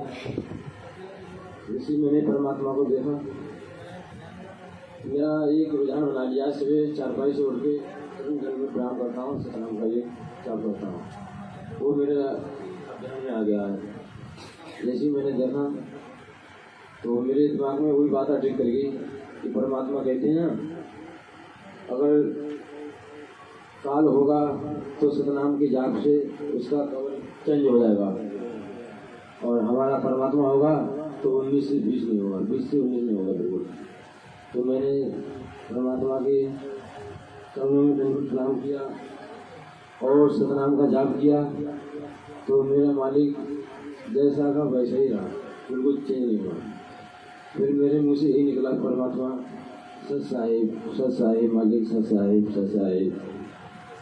इसी मैंने परमात्मा को देखा। मेरा एक रुझान बना लिया, सुबह चारपाई से उठ के जल में प्रणाम करता हूँ, सतनाम का एक चाप करता हूँ, वो मेरे ध्यान में आ गया है। जैसे मैंने देखा तो मेरे दिमाग में वही बात अटक कर गई कि परमात्मा कहते हैं ना, अगर काल होगा तो सतनाम के जाप से उसका कवर चेंज हो जाएगा, और हमारा परमात्मा होगा तो 19 से 20 नहीं होगा, 20 से 19 नहीं होगा बिल्कुल। तो मैंने परमात्मा के चरणों में दंडवत प्रणाम किया और सतनाम का जाप किया। तो मेरा मालिक जैसा था वैसा ही रहा, बिल्कुल चेंज नहीं हुआ। फिर मेरे मुँह से यही निकला परमात्मा सत साहिब मालिक, सत साहिब।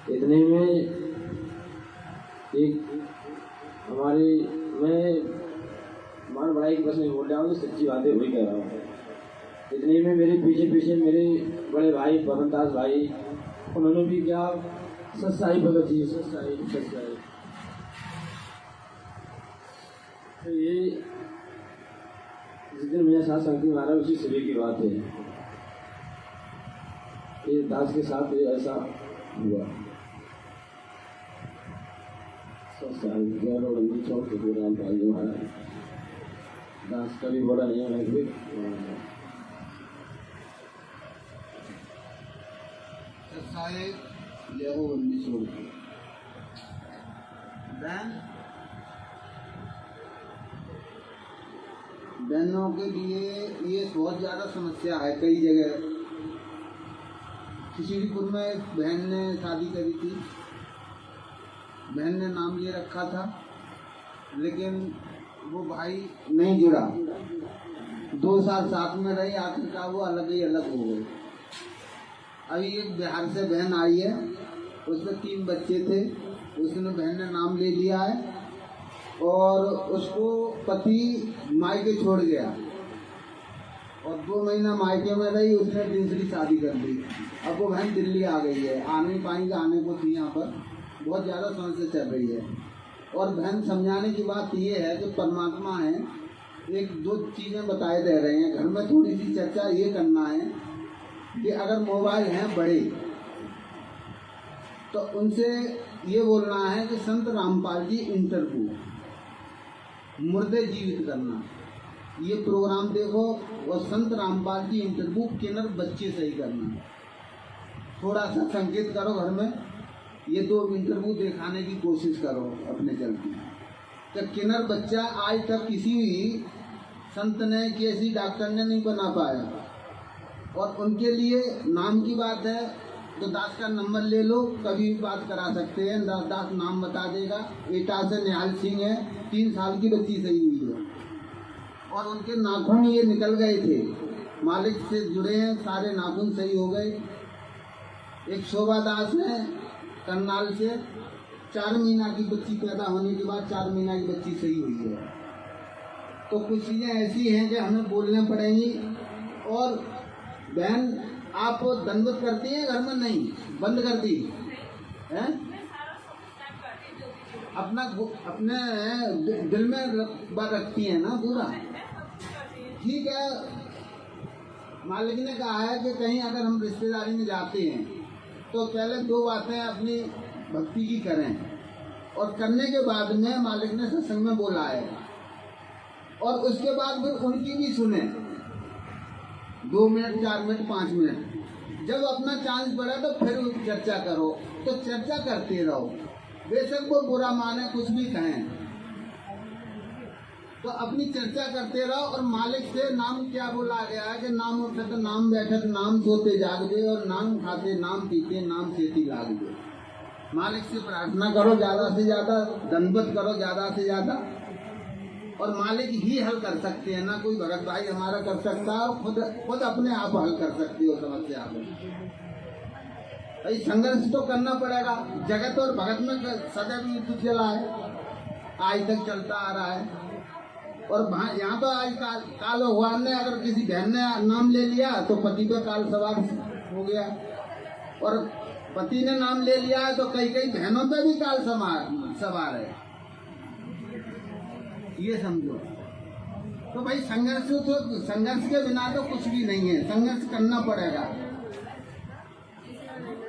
इतने में एक हमारे मैं मान बढ़ाई बस नहीं बोल रहा हूँ, सच्ची बातें वही कह रहा हूँ। इतने में मेरे पीछे पीछे मेरे बड़े भाई पवनदास भाई, उन्होंने भी क्या सच्चाई भगत जी, सच्चाई। तो ये जिस दिन मेरे साथ संगति मारा उसी सुबह की बात है, ये दास के साथ ये ऐसा हुआ। चौक से राम भाई महाराज दास कभी बड़ा नहीं है। बहनों के लिए ये बहुत ज़्यादा समस्या है कई जगह। खिचड़ीपुर में एक बहन ने शादी करी थी, बहन ने नाम ले रखा था, लेकिन वो भाई नहीं जुड़ा। 2 साल साथ में रही, आखिरकार वो अलग ही अलग हो गए। अभी एक बिहार से बहन आई है, उसमें 3 बच्चे थे, उसने बहन ने नाम ले लिया है और उसको पति मायके छोड़ गया और 2 महीना मायके में रही, उसने दूसरी शादी कर ली। अब वो बहन दिल्ली आ गई है, आ नहीं पाएंगे, आने को थी यहाँ पर, बहुत ज़्यादा समस्या चल रही है। और बहन समझाने की बात ये है कि परमात्मा है, 1-2 चीज़ें बताए दे रहे हैं। घर में थोड़ी सी चर्चा ये करना है कि अगर मोबाइल हैं बड़े तो उनसे ये बोलना है कि संत रामपाल जी इंटरव्यू, मुर्दे जीवित करना, ये प्रोग्राम देखो और संत रामपाल जी इंटरव्यू किन्नर बच्चे सही करना। थोड़ा सा संकेत करो घर में, ये 2 इंटरव्यू दिखाने की कोशिश करो अपने चलती। तो किन्नर बच्चा आज तक किसी भी संत ने, किसी डॉक्टर ने नहीं बना पाया। और उनके लिए नाम की बात है तो दास का नंबर ले लो, कभी भी बात करा सकते हैं। दास नाम बता देगा। एटा से निहाल सिंह है, 3 साल की बच्ची सही हुई है और उनके नाखून ये निकल गए थे, मालिक से जुड़े हैं, सारे नाखून सही हो गए। एक शोभा दास है करनाल से, 4 महीना की बच्ची पैदा होने के बाद 4 महीना की बच्ची सही हुई है। तो कुछ चीज़ें ऐसी हैं कि हमें बोलने पड़ेंगी। और बहन आप दंडवत करती हैं घर में? नहीं, बंद कर दी है। अपने दिल में बात रखती है ना पूरा, ठीक है। मालिक ने कहा है कि कहीं अगर हम रिश्तेदारी में जाते हैं तो पहले 2 बातें अपनी भक्ति की करें और करने के बाद में मालिक ने सत्संग में बोला है और उसके बाद फिर उनकी भी सुने 2 मिनट, 4 मिनट, 5 मिनट। जब अपना चांस पड़ा तो फिर चर्चा करो। तो चर्चा करते रहो, बेशक वो बुरा माने, कुछ भी कहें, तो अपनी चर्चा करते रहो। और मालिक से नाम क्या बोला गया है कि नाम उठत नाम बैठत नाम सोते जागते और नाम खाते नाम पीते नाम सेती लागते। मालिक से प्रार्थना करो ज़्यादा से ज़्यादा, दंडवत करो ज़्यादा से ज़्यादा, और मालिक ही हल कर सकते हैं, ना कोई भगत भाई हमारा कर सकता है। खुद अपने आप हल कर सकते हो समस्या को। भाई संघर्ष तो करना पड़ेगा। जगत और भगत में सदैव युद्ध चला है, आज तक चलता आ रहा है। और यहाँ तो आज काल भगवान ने अगर किसी बहन ने नाम ले लिया तो पति पे काल सवार हो गया, और पति ने नाम ले लिया है तो कई बहनों पे भी काल सवार है, ये समझो। तो भाई संघर्ष के बिना तो कुछ भी नहीं है, संघर्ष करना पड़ेगा।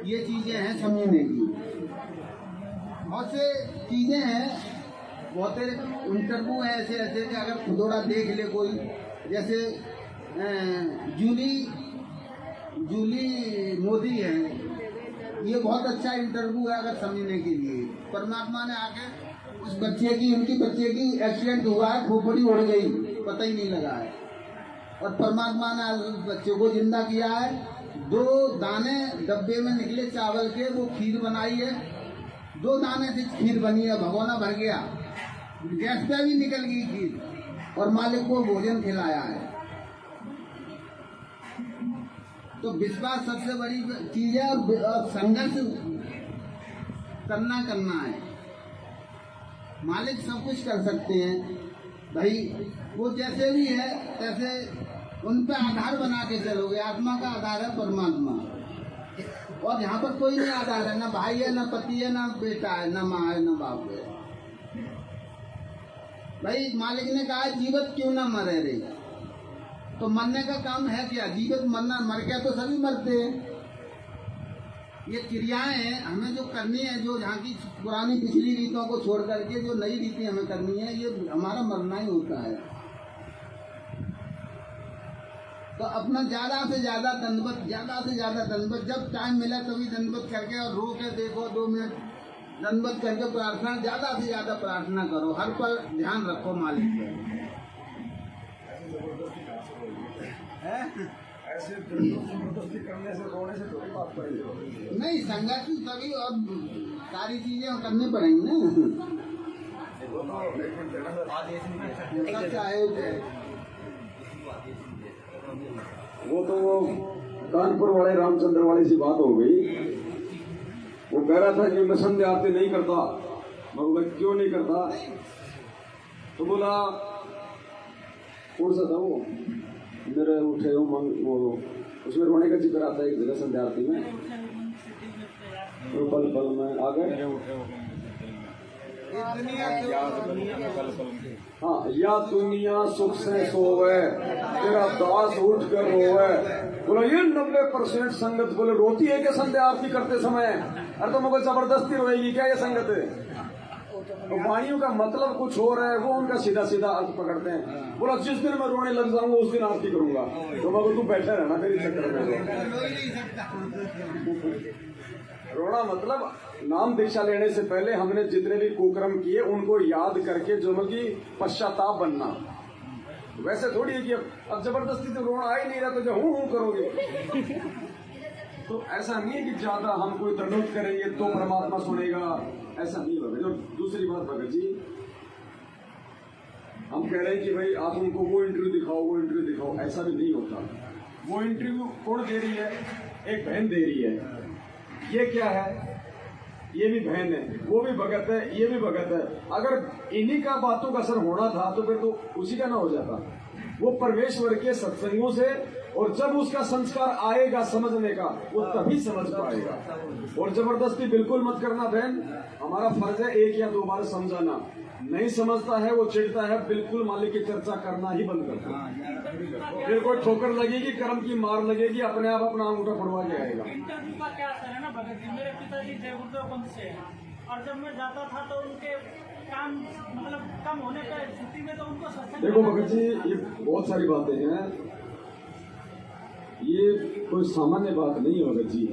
ये चीजें हैं समझने की। बहुत से चीजें हैं, बहुत इंटरव्यू है ऐसे कि अगर थोड़ा देख ले कोई, जैसे जूली मोदी है, ये बहुत अच्छा इंटरव्यू है अगर समझने के लिए। परमात्मा ने आके उस उनकी बच्चे की एक्सीडेंट हुआ है, खोपड़ी उड़ गई, पता ही नहीं लगा है, और परमात्मा ने उस बच्चे को जिंदा किया है। 2 दाने डब्बे में निकले चावल के, वो खीर बनाई है, 2 दाने से खीर बनी है, भगोना भर गया, गैस पे भी निकल गई खीर, और मालिक को भोजन खिलाया है। तो विश्वास सबसे बड़ी चीज है, और संघर्ष करना है। मालिक सब कुछ कर सकते हैं, भाई वो जैसे भी है तैसे उन पे आधार बना के चलोगे। आत्मा का आधार है परमात्मा, और यहाँ पर कोई नहीं आधार है, ना भाई है, ना पति है, ना बेटा है, ना माँ है, ना बाप है। भाई मालिक ने कहा जीवित क्यों ना मरे रे, तो मरने का काम है क्या? जीवित मरना, मर गया तो सभी मरते हैं। ये क्रियाएं हमें जो करनी है, जो यहाँ की पुरानी पिछली रीतों को छोड़ करके जो नई रीति हमें करनी है, ये हमारा मरना ही होता है। तो अपना ज्यादा से ज्यादा दंडवत, जब टाइम मिले तभी दंडवत करके, और रो के देखो 2 मिनट दंडवत करके प्रार्थना, ज्यादा से ज्यादा प्रार्थना करो, हर पल ध्यान रखो मालिक पे। ऐसे जबरदस्ती करने से, रोने से थोड़ी बात पड़ेगी। नहीं, संघर्ष सभी और सारी चीजें करनी पड़ेंगी ना। वो तो वो कानपुर वाले रामचंद्र वाली सी बात हो गई। वो कह रहा था कि मैं संध्या आरती नहीं करता। मैं बोला क्यों नहीं करता? तो बोला कौन सा था वो, मेरे उठे वो उसमें रोने का जिक्र आता है एक जगह संध्या आरती में, तो पल पल में आ गए। हाँ, या दुनिया सुख से सोवे, तेरा दास उठ कर रोवे। बोला ये 90% संगत बोले रोती है क्या संध्या आरती करते समय? अरे तो मुझे जबरदस्ती रोएगी क्या ये संगत? तो वाणियों का मतलब कुछ और है, वो उनका सीधा सीधा अर्थ पकड़ते हैं। बोला जिस दिन मैं रोने लग जाऊंगा उस दिन आरती करूंगा। तो मैं तू बैठा रहना मेरी चक्कर में। रोना मतलब नाम दीक्षा लेने से पहले हमने जितने भी कुकर्म किए उनको याद करके जो कि पश्चाताप बनना। वैसे थोड़ी है कि अब जबरदस्ती तो रोना आ ही नहीं रहा तो जो हूं करोगे। तो ऐसा नहीं है कि ज्यादा हम कोई दंडोत करेंगे तो परमात्मा सुनेगा, ऐसा नहीं होगा। जो दूसरी बात भगत जी, हम कह रहे हैं कि भाई आप उनको वो इंटरव्यू दिखाओ, ऐसा भी नहीं होता। वो इंटरव्यू कौन दे रही है? एक बहन दे रही है। ये क्या है? ये भी बहन है, वो भी भगत है, ये भी भगत है। अगर इन्हीं का बातों का असर होना था तो फिर तो उसी का ना हो जाता। वो परमेश्वर के सत्संगों से, और जब उसका संस्कार आएगा समझने का, वो तभी समझ पाएगा। और जबरदस्ती बिल्कुल मत करना बहन। हमारा फर्ज है 1 या 2 बार समझाना। नहीं समझता है, वो चिढ़ता है, बिल्कुल मालिक की चर्चा करना ही बंद कर दो। फिर कोई ठोकर लगेगी, कर्म की मार लगेगी, अपने आप अपना अंगूठा फुड़वा के आएगा। इंटरव्यू का क्या असर है ना भगत जी, मेरे पिताजी जय गुरुदेव पंथ से हैं, और जब मैं जाता था तो उनके काम मतलब कम होने पे छुट्टी में तो उनको सत्संग। देखो भगत जी, ये बहुत सारी बातें हैं, ये कोई सामान्य बात नहीं है भगत जी।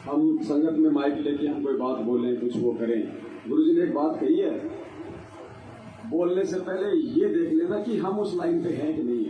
हम संगत में माइक लेके हम कोई बात बोलें, कुछ वो करें। गुरुजी ने एक बात कही है, बोलने से पहले ये देख लेना कि हम उस लाइन पे हैं कि नहीं।